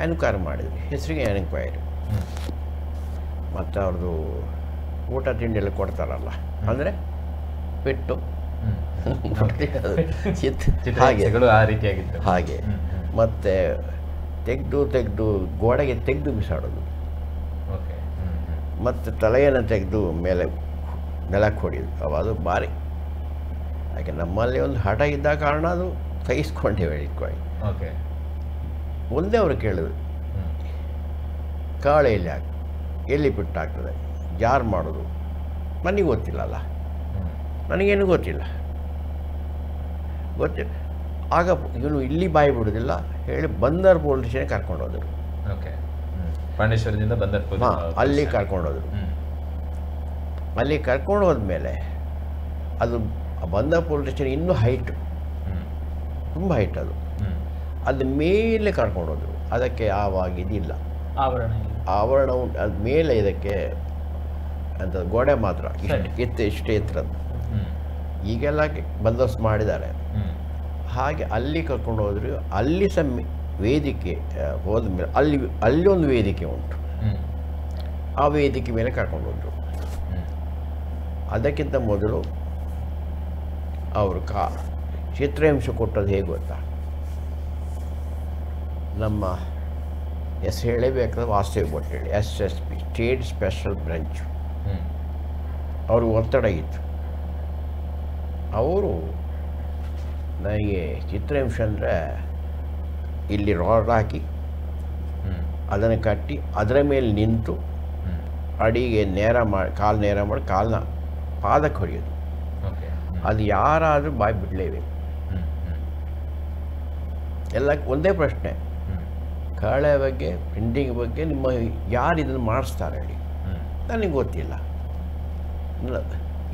ಎನ್ಕ್ವೈರಿ ಮಾಡಿದ್ವಿ. ಹೆಸರಿಗೆ ಎನ್ಕ್ವೈರಿ. ಮತ್ತು ಅವ್ರದ್ದು ಊಟ ತಿಂಡಿ ಎಲ್ಲ ಕೊಡ್ತಾರಲ್ಲ, ಅಂದರೆ ಪೆಟ್ಟು ಹಾಗೆ ಮತ್ತು ತೆಗೆದು ಗೋಡೆಗೆ ತೆಗೆದು ಬಿಸಾಡೋದು, ಮತ್ತು ತಲೆಯನ್ನು ತೆಗೆದು ಮೇಲೆ ನೆಲಕ್ಕೆ ಹೊಡೆಯೋದು. ಅದು ಭಾರಿ. ಯಾಕೆ ನಮ್ಮಲ್ಲಿ ಒಂದು ಹಠ ಇದ್ದ ಕಾರಣ ಅದು ಸಹಿಸ್ಕೊಂಡೇವೆ ಇಟ್ಕೊಳ್ಳಿ. ಒಂದೇ ಅವರು ಕೇಳಿದ್ರು, ಕಾಳು ಎಲ್ಲಿ ಬಿಟ್ಟಾಗ್ತದೆ, ಯಾರು ಮಾಡೋದು, ನನಗೆ ಗೊತ್ತಿಲ್ಲಲ್ಲ, ನನಗೇನು ಗೊತ್ತಿಲ್ಲ. ಆಗ ಇವನು ಇಲ್ಲಿ ಬಾಯಿ ಬಿಡೋದಿಲ್ಲ ಹೇಳಿ ಬಂದರ್ ಪೊಲೀಸ್ ಸ್ಟೇಷನ್ಗೆ ಕರ್ಕೊಂಡು ಹೋದರು. ಪಾಂಡೇಶ್ವರದಿಂದ ಅಲ್ಲಿ ಕರ್ಕೊಂಡೋದ್ರು. ಅಲ್ಲಿ ಕರ್ಕೊಂಡು ಹೋದ್ಮೇಲೆ ಅದು ಬಂದರ್ ಪೊಲೀಸ್ ಸ್ಟೇಷನ್ ಇನ್ನೂ ಹೈಟು, ತುಂಬ ಹೈಟ್. ಅದು ಮೇಲೆ ಕರ್ಕೊಂಡೋದ್ರು. ಅದಕ್ಕೆ ಆವಾಗ ಇದಿಲ್ಲ, ಆವರಣ ಉಂಟು. ಅದು ಮೇಲೆ ಇದಕ್ಕೆ ಅಂತ ಗೋಡೆ ಮಾತ್ರ ಇಷ್ಟೇ ಎತ್ತರದ್ದು. ಈಗೆಲ್ಲ ಬಂದೋಬಸ್ತ್ ಮಾಡಿದ್ದಾರೆ. ಹಾಗೆ ಅಲ್ಲಿ ಕರ್ಕೊಂಡು ಹೋದ್ರು. ಅಲ್ಲಿ ಸಹ ವೇದಿಕೆ ಹೋದ್ಮೇಲೆ ಅಲ್ಲಿ ಒಂದು ವೇದಿಕೆ ಉಂಟು. ಆ ವೇದಿಕೆ ಮೇಲೆ ಕರ್ಕೊಂಡು ಹೋದ್ರು. ಅದಕ್ಕಿಂತ ಮೊದಲು ಅವರು ಚಿತ್ರಹಿಂಸೆ ಕೊಟ್ಟದ್ದು ಹೇಗೆ ಗೊತ್ತಾ, ನಮ್ಮ ಹೇಳಬೇಕಾದ್ರೆ ವಾಸ್ತವ ಭಟ್ ಹೇಳಿ, SSP ಸ್ಟೇಟ್ ಸ್ಪೆಷಲ್ ಬ್ರಾಂಚ್, ಅವರು ಒತ್ತಡ ಇತ್ತು. ಅವರು ನನಗೆ ಚಿತ್ರಹಿಂಸೆ ಅಂದರೆ ಇಲ್ಲಿ ರಾಡ್ ಹಾಕಿ ಅದನ್ನು ಕಟ್ಟಿ ಅದರ ಮೇಲೆ ನಿಂತು ಅಡಿಗೆ ಕಾಲು ನೇರ ಮಾಡಿ ಕಾಲನ್ನ ಪಾದಕ್ಕೆ ಹೊಡೆಯೋದು. ಅದು ಯಾರಾದರೂ ಬಾಯಿ ಬಿಡಲೇಬೇಕು. ಎಲ್ಲ ಒಂದೇ ಪ್ರಶ್ನೆ, ಕಳೆ ಬಗ್ಗೆ, ಪ್ರಿಂಟಿಂಗ್ ಬಗ್ಗೆ ನಿಮ್ಮ ಯಾರು ಇದನ್ನು ಮಾಡಿಸ್ತಾರೆ ಹೇಳಿ, ನನಗೆ ಗೊತ್ತಿಲ್ಲ.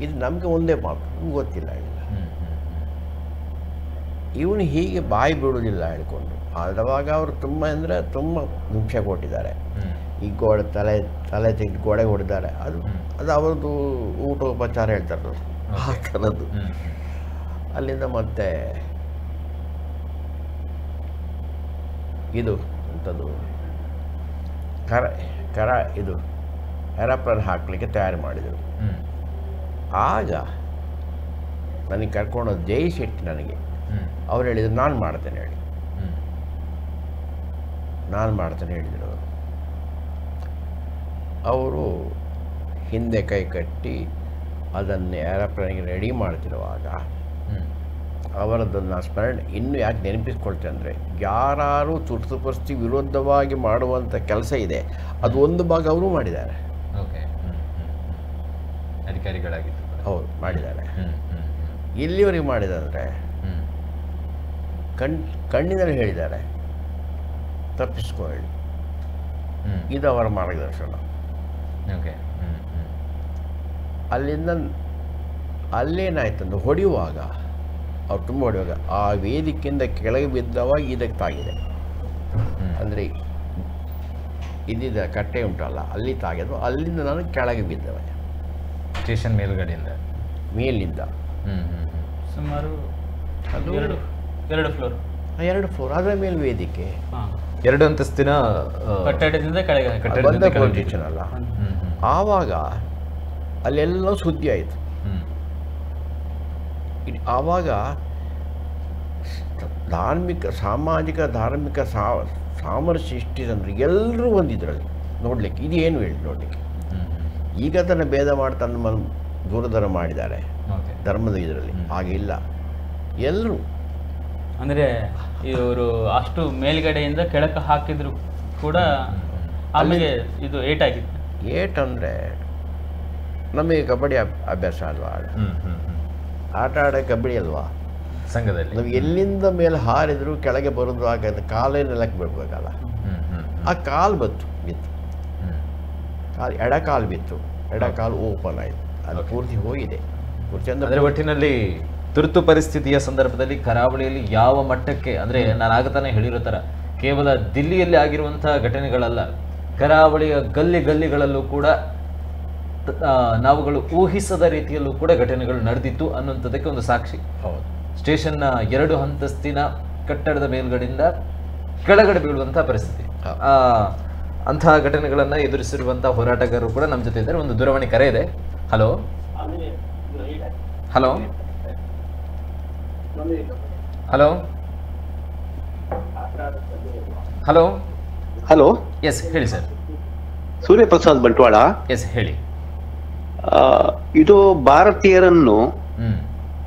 ಇದು ನಮಗೆ ಒಂದೇ ಮಾತು, ನಮ್ಗೆ ಗೊತ್ತಿಲ್ಲ ಹೇಳಿಲ್ಲ. ಇವನು ಹೀಗೆ ಬಾಯಿ ಬಿಡೋದಿಲ್ಲ ಹೇಳ್ಕೊಂಡು. ಆವಾಗ ಅವರು ತುಂಬ ಅಂದರೆ ತುಂಬ ಹಿಂಸೆ ಕೊಟ್ಟಿದ್ದಾರೆ. ಈ ತಲೆ ತೆಗೆದು ಗೋಡೆಗೆ ಹೊಡೆದಿದ್ದಾರೆ. ಅದು ಅವ್ರದ್ದು ಊಟೋಪಚಾರ ಹೇಳ್ತಾರೆ, ಆ ಥರದ್ದು. ಅಲ್ಲಿಂದ ಮತ್ತೆ ಇದು ಅಂಥದ್ದು ಇದು ಏರೋಪ್ಲೇನ್ ಹಾಕಲಿಕ್ಕೆ ತಯಾರು ಮಾಡಿದರು. ಆಗ ನನಗೆ ಕರ್ಕೊಂಡೋದು ಜೈ ಶೆಟ್ಟಿ ನನಗೆ. ಅವ್ರು ಹೇಳಿದ್ರು ನಾನು ಮಾಡ್ತೇನೆ ಹೇಳಿ, ನಾನು ಮಾಡ್ತೇನೆ ಹೇಳಿದರು ಅವರು. ಅವರು ಹಿಂದೆ ಕೈ ಕಟ್ಟಿ ಅದನ್ನು ಏರೋಪ್ಲೇನಿಗೆ ರೆಡಿ ಮಾಡ್ತಿರುವಾಗ ಅವರದ್ದನ್ನು ಸ್ಮರಣೆ ಇನ್ನೂ ಯಾಕೆ ನೆನಪಿಸ್ಕೊಳ್ತೇನೆ ಅಂದರೆ, ಯಾರು ತುರ್ತು ಪರಿಸ್ಥಿತಿ ವಿರುದ್ಧವಾಗಿ ಮಾಡುವಂಥ ಕೆಲಸ ಇದೆ ಅದು ಒಂದು ಭಾಗ ಅವರು ಮಾಡಿದ್ದಾರೆ. ಓಕೆ, ಅಧಿಕಾರಿಗಳಾಗಿದ್ದು ಹೌದು ಮಾಡಿದ್ದಾರೆ. ಇಲ್ಲಿವರೆಗೆ ಮಾಡಿದಂದರೆ ಕಣ್ಣಿನಲ್ಲಿ ಹೇಳಿದ್ದಾರೆ ತಪ್ಪಿಸ್ಕೊ ಹೇಳಿ, ಇದು ಅವರ ಮಾರ್ಗದರ್ಶನ. ಓಕೆ, ಅಲ್ಲಿಂದ ಅಲ್ಲೇನಾಯ್ತಂದು ಹೊಡೆಯುವಾಗ ಅವ್ರು ತುಂಬ ಹೊಡೆಯುವಾಗ ಆ ವೇದಿಕೆಯಿಂದ ಕೆಳಗೆ ಬಿದ್ದವಾಗ ಇದಕ್ಕೆ ತಾಗಿದೆ. ಅಂದರೆ ಇದ್ದಿದ್ದ ಕಟ್ಟೆ ಉಂಟಲ್ಲ ಅಲ್ಲಿ ತಾಗಿದ್ದು, ಅಲ್ಲಿಂದ ನಾನು ಕೆಳಗೆ ಬಿದ್ದವ ಸ್ಟೇಷನ್ ಮೇಲ್ಗಡೆಯಿಂದ ಮೇಲಿಂದ. ಸುಮಾರು ಅದು 2 ಫ್ಲೋರ್, 2 ಫ್ಲೋರ್, ಅದರ ಮೇಲೆ ವೇದಿಕೆ, 2 ಅಂತಸ್ತಿನ ಕಟ್ಟಡದಿಂದ ಕೆಳಗೆ ಬಂದ ಪೊಸಿಷನ್ ಅಲ್ಲ. ಆವಾಗ ಅಲ್ಲೆಲ್ಲ ಸುದ್ದಿ ಆಯಿತು. ಆವಾಗ ಧಾರ್ಮಿಕ ಸಾಮಾಜಿಕ ಧಾರ್ಮಿಕ ಸಾಮರಸ್ಯ ಇಷ್ಟಿದಂದ್ರೆ ಎಲ್ಲರೂ ಬಂದಿದ್ರಲ್ಲಿ ನೋಡಲಿಕ್ಕೆ. ಇದೇನು ಹೇಳಿ ನೋಡಲಿಕ್ಕೆ. ಈಗ ಅದನ್ನು ಭೇದ ಮಾಡ್ತಾ ದೂರದರ ಮಾಡಿದ್ದಾರೆ ಧರ್ಮದ ಇದರಲ್ಲಿ. ಹಾಗಿಲ್ಲ, ಎಲ್ಲರೂ ಅಂದರೆ ಇವರು ಅಷ್ಟು ಮೇಲ್ಗಡೆಯಿಂದ ಕೆಳಕ್ಕೆ ಹಾಕಿದ್ರು ಕೂಡ ಆಮೇಲೆ ಇದು ಏಟಾಗಿತ್ತು. ಏಟಂದರೆ ನಮಗೆ ಕಬಡ್ಡಿ ಅಭ್ಯಾಸ ಅಲ್ವಾ, ಆಟ ಆಡೋ ಕಬಡ್ಡಿ ಅಲ್ವಾ ಸಂಘದಲ್ಲಿ. ನಾವು ಎಲ್ಲಿಂದ ಮೇಲೆ ಹಾರಿದ್ರು ಕೆಳಗೆ ಬರೋದು ಆಗ ಕಾಲೇ ನೆಲಕ್ಕೆ ಬಿಡ್ಬೇಕಲ್ಲ. ಆ ಕಾಲು ಬಿತ್ತು, ಕಾಲು ಎಡಕಾಲು ಬಿತ್ತು, ಎಡಕಾಲು ಓಪನ್ ಆಯಿತು, ಅದು ಪೂರ್ತಿ ಹೋಗಿದೆ. ಅದರ ಒಟ್ಟಿನಲ್ಲಿ ತುರ್ತು ಪರಿಸ್ಥಿತಿಯ ಸಂದರ್ಭದಲ್ಲಿ ಕರಾವಳಿಯಲ್ಲಿ ಯಾವ ಮಟ್ಟಕ್ಕೆ, ಅಂದರೆ ನಾನು ಆಗತಾನೆ ಹೇಳಿರೋ ಥರ ಕೇವಲ ದಿಲ್ಲಿಯಲ್ಲಿ ಆಗಿರುವಂತಹ ಘಟನೆಗಳಲ್ಲ, ಕರಾವಳಿಯ ಗಲ್ಲಿಗಳಲ್ಲೂ ಕೂಡ ನಾವುಗಳು ಊಹಿಸದ ರೀತಿಯಲ್ಲೂ ಕೂಡ ಘಟನೆಗಳು ನಡೆದಿತ್ತು ಅನ್ನುವಂಥದ್ದಕ್ಕೆ ಒಂದು ಸಾಕ್ಷಿ. ಹೌದು, ಸ್ಟೇಷನ್ನ 2 ಅಂತಸ್ತಿನ ಕಟ್ಟಡದ ಮೇಲ್ಗಡೆಯಿಂದ ಕೆಳಗಡೆ ಬೀಳುವಂತಹ ಪರಿಸ್ಥಿತಿ, ಅಂತಹ ಘಟನೆಗಳನ್ನು ಎದುರಿಸಿರುವಂತಹ ಹೋರಾಟಗಾರರು ಕೂಡ ನಮ್ಮ ಜೊತೆ ಇದ್ದಾರೆ. ಒಂದು ದೂರವಾಣಿ ಕರೆ ಇದೆ. Hello hello hello hello hello, yes ಹೇಳಿ ಸರ್. ಸೂರ್ಯಪ್ರಸಾದ್ ಬಂಟ್ವಾಳ. ಎಸ್ ಹೇಳಿ. ಇದು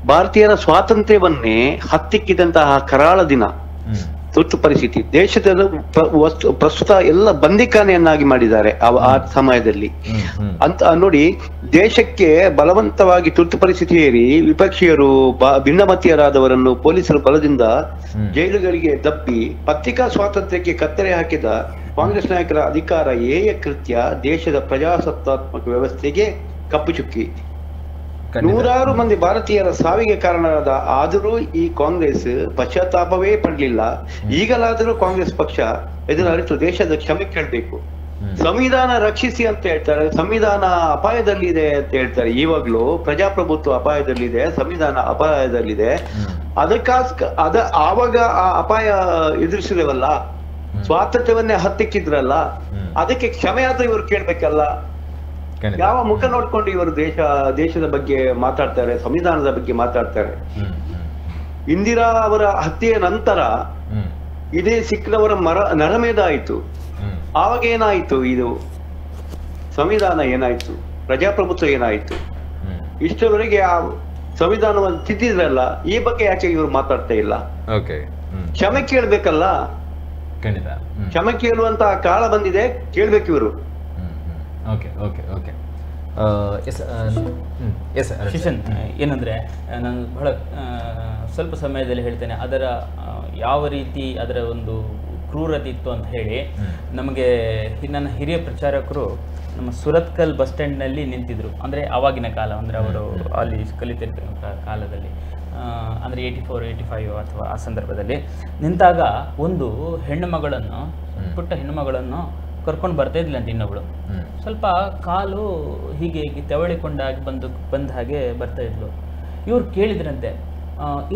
ಭಾರತೀಯರ ಸ್ವಾತಂತ್ರ್ಯವನ್ನೇ ಹತ್ತಿಕ್ಕಿದಂತಹ ಕರಾಳ ದಿನ, ತುರ್ತು ಪರಿಸ್ಥಿತಿ. ದೇಶದ ಪ್ರಸ್ತುತ ಎಲ್ಲ ಬಂದಿಖಾನೆಯನ್ನಾಗಿ ಮಾಡಿದ್ದಾರೆ ಆ ಸಮಯದಲ್ಲಿ. ಅಂತ ನೋಡಿ, ದೇಶಕ್ಕೆ ಬಲವಂತವಾಗಿ ತುರ್ತು ಪರಿಸ್ಥಿತಿ ಏರಿ ವಿಪಕ್ಷೀಯರು ಭಿನ್ನಮತೀಯರಾದವರನ್ನು ಪೊಲೀಸರ ಬಲದಿಂದ ಜೈಲುಗಳಿಗೆ ದಬ್ಬಿ ಪತ್ರಿಕಾ ಸ್ವಾತಂತ್ರ್ಯಕ್ಕೆ ಕತ್ತರಿ ಹಾಕಿದ ಕಾಂಗ್ರೆಸ್ ನಾಯಕರ ಅಧಿಕಾರ ಏಯ ಕೃತ್ಯ ದೇಶದ ಪ್ರಜಾಸತ್ತಾತ್ಮಕ ವ್ಯವಸ್ಥೆಗೆ ಕಪ್ಪು ಚುಕ್ಕಿ. ನೂರಾರು ಮಂದಿ ಭಾರತೀಯರ ಸಾವಿಗೆ ಕಾರಣರಾದ, ಆದರೂ ಈ ಕಾಂಗ್ರೆಸ್ ಪಶ್ಚಾತ್ತಾಪವೇ ಪಡಲಿಲ್ಲ. ಈಗಲಾದರೂ ಕಾಂಗ್ರೆಸ್ ಪಕ್ಷ ಇದನ್ನು ಅರಿತು ದೇಶದ ಕ್ಷಮೆ ಕೇಳಬೇಕು. ಸಂವಿಧಾನ ರಕ್ಷಿಸಿ ಅಂತ ಹೇಳ್ತಾರೆ, ಸಂವಿಧಾನ ಅಪಾಯದಲ್ಲಿದೆ ಅಂತ ಹೇಳ್ತಾರೆ. ಈವಾಗ್ಲೂ ಪ್ರಜಾಪ್ರಭುತ್ವ ಅಪಾಯದಲ್ಲಿದೆ, ಸಂವಿಧಾನ ಅಪಾಯದಲ್ಲಿದೆ. ಆವಾಗ ಆ ಅಪಾಯ ಎದುರಿಸಿದವಲ್ಲ, ಸ್ವಾತಂತ್ರ್ಯವನ್ನೇ ಹತ್ತಿಕ್ಕಿದ್ರಲ್ಲ, ಅದಕ್ಕೆ ಕ್ಷಮೆ ಆದ್ರೂ ಇವರು ಕೇಳ್ಬೇಕಲ್ಲ. ಯಾವ ಮುಖ ನೋಡ್ಕೊಂಡು ಇವರು ದೇಶದ ಬಗ್ಗೆ ಮಾತಾಡ್ತಾರೆ, ಸಂವಿಧಾನದ ಬಗ್ಗೆ ಮಾತಾಡ್ತಾರೆ. ಇಂದಿರಾ ಅವರ ಹತ್ಯೆಯ ನಂತರ ಇದೇ ಸಿಕ್ಕಿನವರ ನರಮೇಧ ಆಯಿತು. ಆವಾಗ ಏನಾಯಿತು? ಇದು ಸಂವಿಧಾನ ಏನಾಯ್ತು, ಪ್ರಜಾಪ್ರಭುತ್ವ ಏನಾಯ್ತು? ಇಷ್ಟರವರೆಗೆ ಆ ಸಂವಿಧಾನವನ್ನು ತಿದ್ದಿದ್ರಲ್ಲ, ಈ ಬಗ್ಗೆ ಯಾಕೆ ಇವರು ಮಾತಾಡ್ತಾ ಇಲ್ಲ? ಕ್ಷಮೆ ಕೇಳ್ಬೇಕಲ್ಲ, ಕ್ಷಮೆ ಕೇಳುವಂತ ಕಾಲ ಬಂದಿದೆ, ಕೇಳ್ಬೇಕು ಇವರು. ಶಿಶನ್, ಏನಂದರೆ ನಾನು ಬಹಳ ಸ್ವಲ್ಪ ಸಮಯದಲ್ಲಿ ಹೇಳ್ತೇನೆ, ಅದರ ಯಾವ ರೀತಿ ಅದರ ಒಂದು ಕ್ರೂರತೆ ಇತ್ತು ಅಂತ ಹೇಳಿ. ನಮಗೆ ನನ್ನ ಹಿರಿಯ ಪ್ರಚಾರಕರು ನಮ್ಮ ಸುರತ್ಕಲ್ ಬಸ್ ಸ್ಟ್ಯಾಂಡ್ನಲ್ಲಿ ನಿಂತಿದ್ರು. ಅಂದರೆ ಆವಾಗಿನ ಕಾಲ, ಅಂದರೆ ಅವರು ಅಲ್ಲಿ ಕಲಿತಿರ್ತ ಕಾಲದಲ್ಲಿ, ಅಂದರೆ 84, 85 ಅಥವಾ ಆ ಸಂದರ್ಭದಲ್ಲಿ ನಿಂತಾಗ ಒಂದು ಹೆಣ್ಣು ಮಗಳನ್ನು, ಪುಟ್ಟ ಹೆಣ್ಣು ಮಗಳನ್ನು ಕರ್ಕೊಂಡು ಬರ್ತಾ ಇದ್ದಿಲ್ಲ ಅಂತ ಇನ್ನೊಬ್ಳು. ಸ್ವಲ್ಪ ಕಾಲು ಹೀಗೆ ತೆವಳಿಕೊಂಡಾಗಿ ಬಂದ ಹಾಗೆ ಬರ್ತಾ ಇದ್ಲು. ಇವ್ರು ಕೇಳಿದ್ರಂತೆ,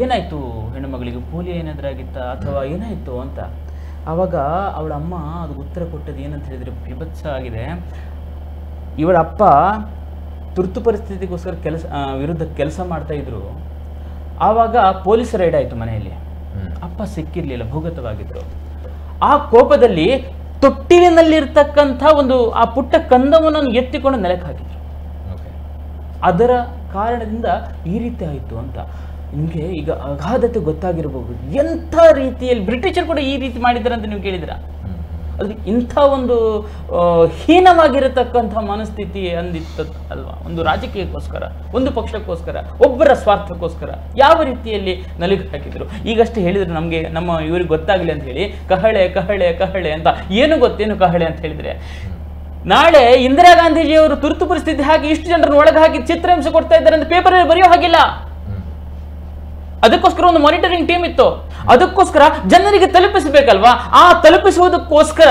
ಏನಾಯ್ತು ಹೆಣ್ಣು ಮಗಳಿಗೆ, ಪೋಲಿಯೋ ಏನಾದ್ರಾಗಿತ್ತಾ ಅಥವಾ ಏನಾಯ್ತು ಅಂತ. ಆವಾಗ ಅವಳ ಅಮ್ಮ ಅದಕ್ಕೆ ಉತ್ತರ ಕೊಟ್ಟದ್ದು ಏನಂತ ಹೇಳಿದ್ರೆ, ವಿಭತ್ಸ ಆಗಿದೆ. ಇವಳ ಅಪ್ಪ ತುರ್ತು ಪರಿಸ್ಥಿತಿಗೋಸ್ಕರ ವಿರುದ್ಧ ಕೆಲಸ ಮಾಡ್ತಾ ಇದ್ರು. ಆವಾಗ ಪೊಲೀಸ್ ರೈಡ್ ಆಯಿತು ಮನೆಯಲ್ಲಿ. ಅಪ್ಪ ಸಿಕ್ಕಿರ್ಲಿಲ್ಲ, ಭೂಗತವಾಗಿದ್ರು. ಆ ಕೋಪದಲ್ಲಿ ತೊಟ್ಟಿಲಿನಲ್ಲಿರ್ತಕ್ಕಂಥ ಆ ಪುಟ್ಟ ಕಂದವನ್ನು ಎತ್ತಿಕೊಂಡು ನೆಲಕ್ಕೆ ಹಾಕಿದ್ರು. ಅದರ ಕಾರಣದಿಂದ ಈ ರೀತಿ ಆಯಿತು ಅಂತ ನಿಮಗೆ ಈಗ ಅಗಾಧತೆ ಗೊತ್ತಾಗಿರಬಹುದು. ಎಂಥ ರೀತಿಯಲ್ಲಿ ಬ್ರಿಟಿಷರು ಕೂಡ ಈ ರೀತಿ ಮಾಡಿದ್ದಾರೆ ಅಂತ ನೀವು ಕೇಳಿದಿರ. ಅದು ಇಂಥ ಒಂದು ಹೀನವಾಗಿರತಕ್ಕಂಥ ಮನಸ್ಥಿತಿ ಅಂದಿತ್ತು ಅಲ್ವಾ? ಒಂದು ರಾಜಕೀಯಕ್ಕೋಸ್ಕರ, ಒಂದು ಪಕ್ಷಕ್ಕೋಸ್ಕರ, ಒಬ್ಬರ ಸ್ವಾರ್ಥಕ್ಕೋಸ್ಕರ ಯಾವ ರೀತಿಯಲ್ಲಿ ನಲಿಗೆ ಹಾಕಿದ್ರು. ಈಗಷ್ಟೇ ಹೇಳಿದ್ರು ನಮಗೆ, ನಮ್ಮ ಇವ್ರಿಗೆ ಗೊತ್ತಾಗಲಿ ಅಂತ ಹೇಳಿ, ಕಹಳೆ ಕಹಳೆ ಕಹಳೆ ಅಂತ. ಏನು ಗೊತ್ತೇನು ಕಹಳೆ ಅಂತ ಹೇಳಿದ್ರೆ, ನಾಳೆ ಇಂದಿರಾ ಗಾಂಧೀಜಿಯವರು ತುರ್ತು ಪರಿಸ್ಥಿತಿ ಹಾಕಿ ಇಷ್ಟು ಜನರನ್ನು ಒಳಗೆ ಹಾಕಿ ಚಿತ್ರಹಿಂಸೆ ಕೊಡ್ತಾ ಇದ್ದಾರೆ ಅಂತ ಪೇಪರ್ ಬರೆಯೋ ಹಾಗಿಲ್ಲ. ಅದಕ್ಕೋಸ್ಕರ ಒಂದು ಮಾನಿಟರಿಂಗ್ ಟೀಮ್ ಇತ್ತು. ಅದಕ್ಕೋಸ್ಕರ ಜನರಿಗೆ ತಲುಪಿಸಬೇಕಲ್ವಾ? ಆ ತಲುಪಿಸುವುದಕ್ಕೋಸ್ಕರ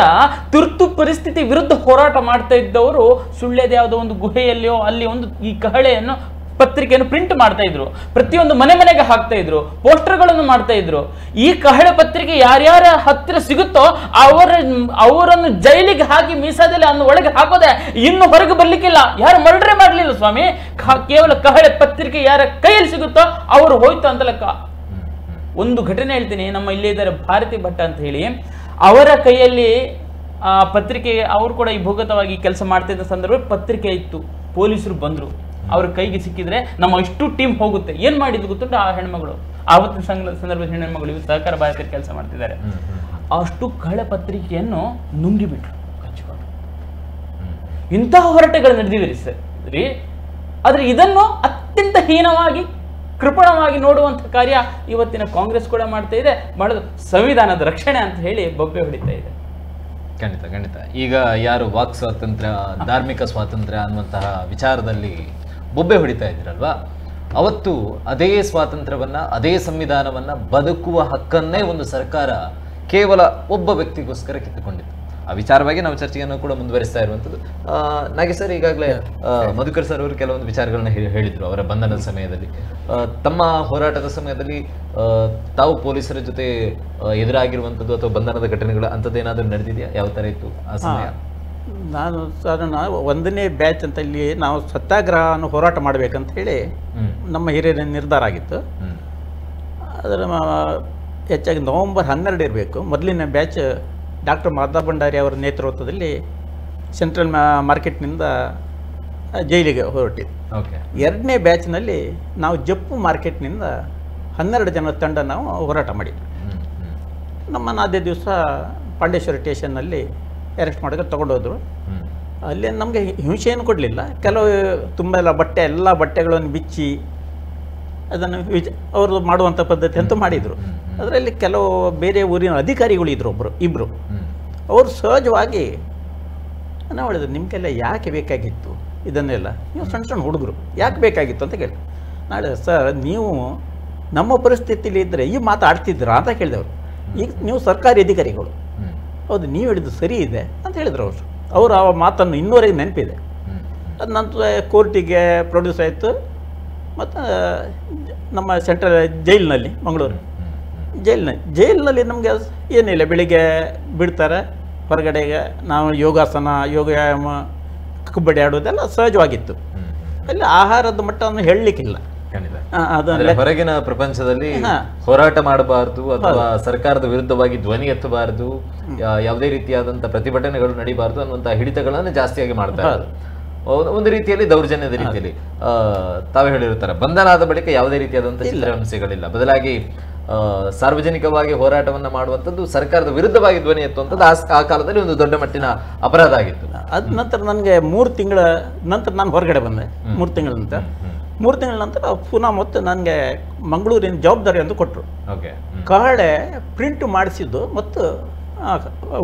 ತುರ್ತು ಪರಿಸ್ಥಿತಿ ವಿರುದ್ಧ ಹೋರಾಟ ಮಾಡ್ತಾ ಇದ್ದವರು ಸುಳ್ಳ್ಯದ ಯಾವುದೋ ಒಂದು ಗುಹೆಯಲ್ಲಿಯೋ ಅಲ್ಲಿ ಒಂದು ಈ ಕಹಳೆಯನ್ನು ಪತ್ರಿಕೆಯನ್ನು ಪ್ರಿಂಟ್ ಮಾಡ್ತಾ ಇದ್ರು. ಪ್ರತಿಯೊಂದು ಮನೆಗೆ ಹಾಕ್ತಾ ಇದ್ರು, ಪೋಸ್ಟರ್ಗಳನ್ನು ಮಾಡ್ತಾ ಇದ್ರು. ಈ ಕಹಳೆ ಪತ್ರಿಕೆ ಯಾರ್ಯಾರ ಹತ್ತಿರ ಸಿಗುತ್ತೋ ಅವರನ್ನು ಜೈಲಿಗೆ ಹಾಕಿ ಮೀಸಾದಲ್ಲಿ ಅನ್ನು ಒಳಗೆ ಹಾಕೋದೆ, ಇನ್ನು ಹೊರಗೆ ಬರ್ಲಿಕ್ಕಿಲ್ಲ. ಯಾರು ಮರ್ಡರೇ ಮಾಡಲಿಲ್ಲ ಸ್ವಾಮಿ. ಕೇವಲ ಕಹಳೆ ಪತ್ರಿಕೆ ಯಾರ ಕೈಯಲ್ಲಿ ಸಿಗುತ್ತೋ ಅವರು ಹೋಯ್ತು ಅಂತ ಲೆಕ್ಕ. ಒಂದು ಘಟನೆ ಹೇಳ್ತೀನಿ. ನಮ್ಮ ಇಲ್ಲೇ ಇದ್ದಾರೆ ಭಾರತಿ ಭಟ್ಟ ಅಂತ ಹೇಳಿ, ಅವರ ಕೈಯಲ್ಲಿ ಆ ಪತ್ರಿಕೆ, ಅವರು ಕೂಡ ಈ ಭೂಗತವಾಗಿ ಕೆಲಸ ಮಾಡ್ತಿದ್ದ ಸಂದರ್ಭ ಪತ್ರಿಕೆ ಇತ್ತು. ಪೊಲೀಸರು ಬಂದ್ರು, ಅವ್ರ ಕೈಗೆ ಸಿಕ್ಕಿದ್ರೆ ನಮ್ಮ ಇಷ್ಟು ಟೀಮ್ ಹೋಗುತ್ತೆ. ಏನ್ ಮಾಡಿದ್ದು ಗೊತ್ತುಂಟು? ಆ ಹೆಣ್ಮಗಳು, ಆವತ್ತಿನ ಸಂದರ್ಭದ ಹೆಣ್ಮಗಳು ಇವು ಸಹಕಾರ ಭಾರತೀಯರು ಕೆಲಸ ಮಾಡ್ತಿದ್ದಾರೆ. ಅಷ್ಟು ಕಹಳೆ ಪತ್ರಿಕೆಯನ್ನು ನುಂಗಿಬಿಟ್ರು, ಕಚ್ಚಿಕೊಂಡು. ಇಂತಹ ಹೋರಾಟಗಳು ನಡೆದಿವೆ ಸರಿ. ಆದ್ರೆ ಇದನ್ನು ಅತ್ಯಂತ ಹೀನವಾಗಿ, ಕೃಪಣವಾಗಿ ನೋಡುವಂತ ಕಾರ್ಯ ಇವತ್ತಿನ ಕಾಂಗ್ರೆಸ್ ಕೂಡ ಮಾಡ್ತಾ ಇದೆ. ಮಾಡೋದು ಸಂವಿಧಾನದ ರಕ್ಷಣೆ ಅಂತ ಹೇಳಿ ಬೊಬ್ಬೆ ಹೊಡಿತಾ ಇದೆ. ಖಂಡಿತ ಖಂಡಿತ. ಈಗ ಯಾರು ವಾಕ್ ಸ್ವಾತಂತ್ರ್ಯ, ಧಾರ್ಮಿಕ ಸ್ವಾತಂತ್ರ್ಯ ಅನ್ನುವಂತಹ ವಿಚಾರದಲ್ಲಿ ಬೊಬ್ಬೆ ಹೊಡಿತಾ ಇದ್ದೀರಲ್ವಾ, ಅವತ್ತು ಅದೇ ಸ್ವಾತಂತ್ರ್ಯವನ್ನ, ಅದೇ ಸಂವಿಧಾನವನ್ನ, ಬದುಕುವ ಹಕ್ಕನ್ನೇ ಒಂದು ಸರ್ಕಾರ ಕೇವಲ ಒಬ್ಬ ವ್ಯಕ್ತಿಗೋಸ್ಕರ ಕಿತ್ತುಕೊಂಡಿತ್ತು. ಆ ವಿಚಾರವಾಗಿ ನಾವು ಚರ್ಚೆಯನ್ನು ಕೂಡ ಮುಂದುವರಿಸ್ತಾ ಇರುವಂಥದ್ದು. ನಾಗೇಶ್ ಸರ್, ಈಗಾಗಲೇ ಮಧುಕರ್ ಸರ್ ಅವರು ಕೆಲವೊಂದು ವಿಚಾರಗಳನ್ನ ಹೇಳಿದರು ಅವರ ಬಂಧನದ ಸಮಯದಲ್ಲಿ. ತಮ್ಮ ಹೋರಾಟದ ಸಮಯದಲ್ಲಿ ತಾವು ಪೊಲೀಸರ ಜೊತೆ ಎದುರಾಗಿರುವಂಥದ್ದು ಅಥವಾ ಬಂಧನದ ಘಟನೆಗಳು ಅಂಥದ್ದೇನಾದರೂ ನಡೆದಿದೆಯಾ? ಯಾವ ಥರ ಇತ್ತು ಆ ಸಮಯ? ನಾನು ಸಾಧಾರಣ 1ನೇ ಬ್ಯಾಚ್ ಅಂತ ಇಲ್ಲಿ ನಾವು ಸತ್ಯಾಗ್ರಹವನ್ನು ಹೋರಾಟ ಮಾಡಬೇಕಂತ ಹೇಳಿ ನಮ್ಮ ಹಿರಿಯರ ನಿರ್ಧಾರ ಆಗಿತ್ತು. ಅದರ ಹೆಚ್ಚಾಗಿ ನವೆಂಬರ್ 12 ಇರಬೇಕು. ಮೊದಲಿನ ಬ್ಯಾಚ್ ಡಾಕ್ಟರ್ ಮಾಧವ ಭಂಡಾರಿ ಅವರ ನೇತೃತ್ವದಲ್ಲಿ ಸೆಂಟ್ರಲ್ ಮಾರ್ಕೆಟ್ನಿಂದ ಜೈಲಿಗೆ ಹೊರಟಿದ್ದು. 2ನೇ ಬ್ಯಾಚ್ನಲ್ಲಿ ನಾವು ಜಪ್ಪು ಮಾರ್ಕೆಟ್ನಿಂದ 12 ಜನ ತಂಡ ನಾವು ಹೋರಾಟ ಮಾಡಿದ್ವಿ. ನಮ್ಮನ್ನು ಅದೇ ದಿವಸ ಪಾಂಡೇಶ್ವರ ಸ್ಟೇಷನ್ನಲ್ಲಿ ಅರೆಸ್ಟ್ ಮಾಡೋಕ್ಕೆ ತೊಗೊಂಡೋದ್ರು. ಅಲ್ಲಿ ನಮಗೆ ಹಿಂಸೆಯನ್ನು ಕೊಡಲಿಲ್ಲ. ಕೆಲವು ತುಂಬ ಎಲ್ಲ ಬಟ್ಟೆಗಳನ್ನು ಬಿಚ್ಚಿ ಅದನ್ನು ಅವರು ಮಾಡುವಂಥ ಪದ್ಧತಿ ಅಂತೂ ಮಾಡಿದರು. ಅದರಲ್ಲಿ ಕೆಲವು ಬೇರೆ ಊರಿನ ಅಧಿಕಾರಿಗಳು ಇದ್ದರು, ಇಬ್ಬರು. ಅವರು ಸಹಜವಾಗಿ ನಾವು ಹೇಳಿದ್ರು, ನಿಮಗೆಲ್ಲ ಯಾಕೆ ಬೇಕಾಗಿತ್ತು ಇದನ್ನೆಲ್ಲ? ನೀವು ಸಣ್ಣ ಹುಡುಗರು, ಯಾಕೆ ಬೇಕಾಗಿತ್ತು ಅಂತ ಕೇಳಿದ್ರು. ನಾಳೆ ಸರ್, ನೀವು ನಮ್ಮ ಪರಿಸ್ಥಿತಿಲಿ ಇದ್ದರೆ ಈ ಮಾತು ಆಡ್ತಿದ್ದೀರಾ ಅಂತ ಕೇಳಿದವರು. ಈಗ ನೀವು ಸರ್ಕಾರಿ ಅಧಿಕಾರಿಗಳು, ಹೌದು ನೀವು ಹೇಳಿದ್ದು ಸರಿ ಇದೆ ಅಂತ ಹೇಳಿದ್ರು ಅವರು ಆ ಮಾತನ್ನು ಇನ್ನೂವರೆಗೆ ನೆನಪಿದೆ. ಅದು ನಂತರ ಕೋರ್ಟಿಗೆ ಪ್ರೊಡ್ಯೂಸ್ ಆಯಿತು. ಮತ್ತು ನಮ್ಮ ಸೆಂಟ್ರಲ್ ಜೈಲಿನಲ್ಲಿ, ಮಂಗಳೂರು ಜೈಲಿನಲ್ಲಿ ನಮಗೆ ಏನಿಲ್ಲ, ಬೆಳಿಗ್ಗೆ ಬಿಡ್ತಾರೆ ಹೊರಗಡೆಗೆ. ನಾವು ಯೋಗಾಸನ, ಯೋಗಾಯಾಮ, ಕಬಡ್ಡಿ ಆಡೋದೆಲ್ಲ ಸಹಜವಾಗಿತ್ತು. ಅಲ್ಲಿ ಆಹಾರದ ಮಟ್ಟವನ್ನು ಹೇಳಲಿಕ್ಕಿಲ್ಲ. ಹೊರಗಿನ ಪ್ರಪಂಚದಲ್ಲಿ ಹೋರಾಟ ಮಾಡಬಾರ್ದು ಅಥವಾ ಸರ್ಕಾರದ ವಿರುದ್ಧವಾಗಿ ಧ್ವನಿ ಎತ್ತಬಾರದು, ಯಾವುದೇ ರೀತಿಯಾದಂತ ಪ್ರತಿಭಟನೆಗಳು ನಡೀಬಾರ್ದು ಅನ್ನುವಂತಹ ಹಿಡಿತಗಳನ್ನು ಜಾಸ್ತಿಯಾಗಿ ಮಾಡ್ತಾ ಇದ್ದಾರೆ. ಒಂದು ರೀತಿಯಲ್ಲಿ ದೌರ್ಜನ್ಯದ ರೀತಿಯಲ್ಲಿ ತಾವೇ ಹೇಳಿರ್ತಾರೆ, ಬಂಧನ ಆದ ಬಳಿಕ ಯಾವುದೇ ರೀತಿಯಾದಂತಹ ಚಿತ್ರಹಿಂಸೆಗಳಿಲ್ಲ, ಬದಲಾಗಿ ಸಾರ್ವಜನಿಕವಾಗಿ ಹೋರಾಟವನ್ನ ಮಾಡುವಂಥದ್ದು, ಸರ್ಕಾರದ ವಿರುದ್ಧವಾಗಿ ಧ್ವನಿ ಎತ್ತುವಂಥದ್ದು ಆ ಕಾಲದಲ್ಲಿ ಒಂದು ದೊಡ್ಡ ಮಟ್ಟಿನ ಅಪರಾಧ ಆಗಿತ್ತು. ಅದ ನಂತರ ನನಗೆ 3 ತಿಂಗಳ ನಂತರ ನಾನು ಹೊರಗಡೆ ಬಂದೆ. 3 ತಿಂಗಳ ನಂತರ 3 ತಿಂಗಳ ನಂತರ ಪುನಃ ಮತ್ತೆ ನನಗೆ ಮಂಗಳೂರಿನ ಜವಾಬ್ದಾರಿ ಅಂತ ಕೊಟ್ಟರು. ಕಹಳೆ ಪ್ರಿಂಟ್ ಮಾಡಿಸಿದ್ದು ಮತ್ತು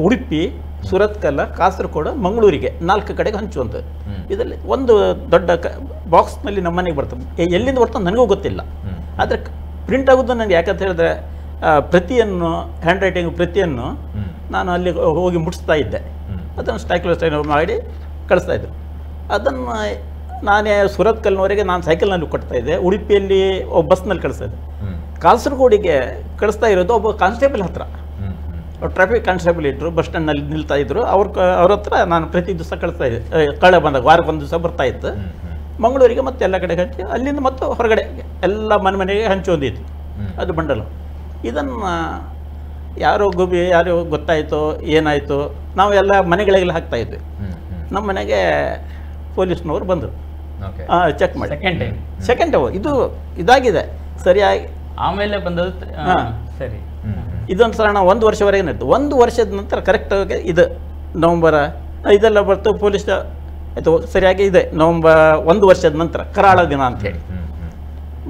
ಉಡುಪಿ, ಸುರತ್ಕಲ್, ಕಾಸರಗೋಡು, ಮಂಗಳೂರಿಗೆ 4 ಕಡೆಗೆ ಹಂಚುವಂಥದ್ದು. ಇದರಲ್ಲಿ ಒಂದು ದೊಡ್ಡ ಬಾಕ್ಸ್ನಲ್ಲಿ ನಮ್ಮ ಮನೆಗೆ ಬರ್ತದೆ. ಎಲ್ಲಿಂದ ಬರ್ತದೆ ನನಗೂ ಗೊತ್ತಿಲ್ಲ. ಆದರೆ ಪ್ರಿಂಟ್ ಆಗೋದು ನನಗೆ ಯಾಕಂತ ಹೇಳಿದ್ರೆ ಪ್ರತಿಯನ್ನು, ಹ್ಯಾಂಡ್ ರೈಟಿಂಗ್ ಪ್ರತಿಯನ್ನು ನಾನು ಅಲ್ಲಿ ಹೋಗಿ ಮುಟ್ಟಿಸ್ತಾ ಇದ್ದೆ. ಅದನ್ನು ಸ್ಟೈಕ್ಲೋಸ್ಟೈನ್ ಮಾಡಿ ಕಳಿಸ್ತಾ ಇದ್ದರು. ಅದನ್ನು ನಾನೇ ಸುರತ್ಕಲ್ನವರೆಗೆ ನಾನು ಸೈಕಲ್ನಲ್ಲಿ ಕೊಡ್ತಾ ಇದ್ದೆ. ಉಡುಪಿಯಲ್ಲಿ ಒಬ್ಬ ಬಸ್ನಲ್ಲಿ ಕಳಿಸ್ತಾ ಇದ್ದೆ. ಕಾಸರಗೋಡಿಗೆ ಕಳಿಸ್ತಾ ಇರೋದು ಒಬ್ಬ ಕಾನ್ಸ್ಟೇಬಲ್ ಹತ್ರ. ಟ್ರಾಫಿಕ್ ಕಾನ್ಸ್ಟೇಬಲ್ ಇದ್ದರು, ಬಸ್ ಸ್ಟ್ಯಾಂಡ್ನಲ್ಲಿ ನಿಲ್ತಾ ಇದ್ದರು. ಅವ್ರ ಹತ್ರ ನಾನು ಪ್ರತಿ ದಿವಸ ಕಳಿಸ್ತಾ ಇದ್ದೆ. ಕಳೆ ಬಂದಾಗ ವಾರಕ್ಕೆ 1 ದಿವಸ ಬರ್ತಾ ಇತ್ತು. ಮಂಗಳೂರಿಗೆ ಮತ್ತೆ ಎಲ್ಲ ಕಡೆ ಹಂಚಿ ಅಲ್ಲಿಂದ ಮತ್ತು ಹೊರಗಡೆ ಎಲ್ಲ ಮನೆಗೆ ಹಂಚೊಂದಿತ್ತು, ಅದು ಬಂಡಲು. ಇದನ್ನು ಯಾರೋ ಯಾರೋ ಗೊತ್ತಾಯಿತು, ಏನಾಯಿತು, ನಾವು ಎಲ್ಲ ಮನೆಗಳಿಗೆಲ್ಲ ಹಾಕ್ತಾಯಿದ್ವಿ. ನಮ್ಮ ಮನೆಗೆ ಪೊಲೀಸ್ನವರು ಬಂದರು, ಚೆಕ್ ಮಾಡಿ. ಸೆಕೆಂಡ್ ಟೈಮ್ ಇದು ಇದಾಗಿದೆ ಸರಿಯಾಗಿ. ಆಮೇಲೆ ಬಂದದ್ದು ಸರಿ. ಇದೊಂದು ಸಲ 1 ವರ್ಷವರೆಗೆ ನಡೀತು. 1 ವರ್ಷದ ನಂತರ ಕರೆಕ್ಟಾಗಿ ಇದು ನವಂಬರ್ ಇದೆಲ್ಲ ಬರ್ತು, ಪೊಲೀಸ್ ಆಯಿತು ಸರಿಯಾಗಿ ಇದೆ. ನವಂಬರ್ 1 ವರ್ಷದ ನಂತರ ಕರಾಳ ದಿನ ಅಂಥೇಳಿ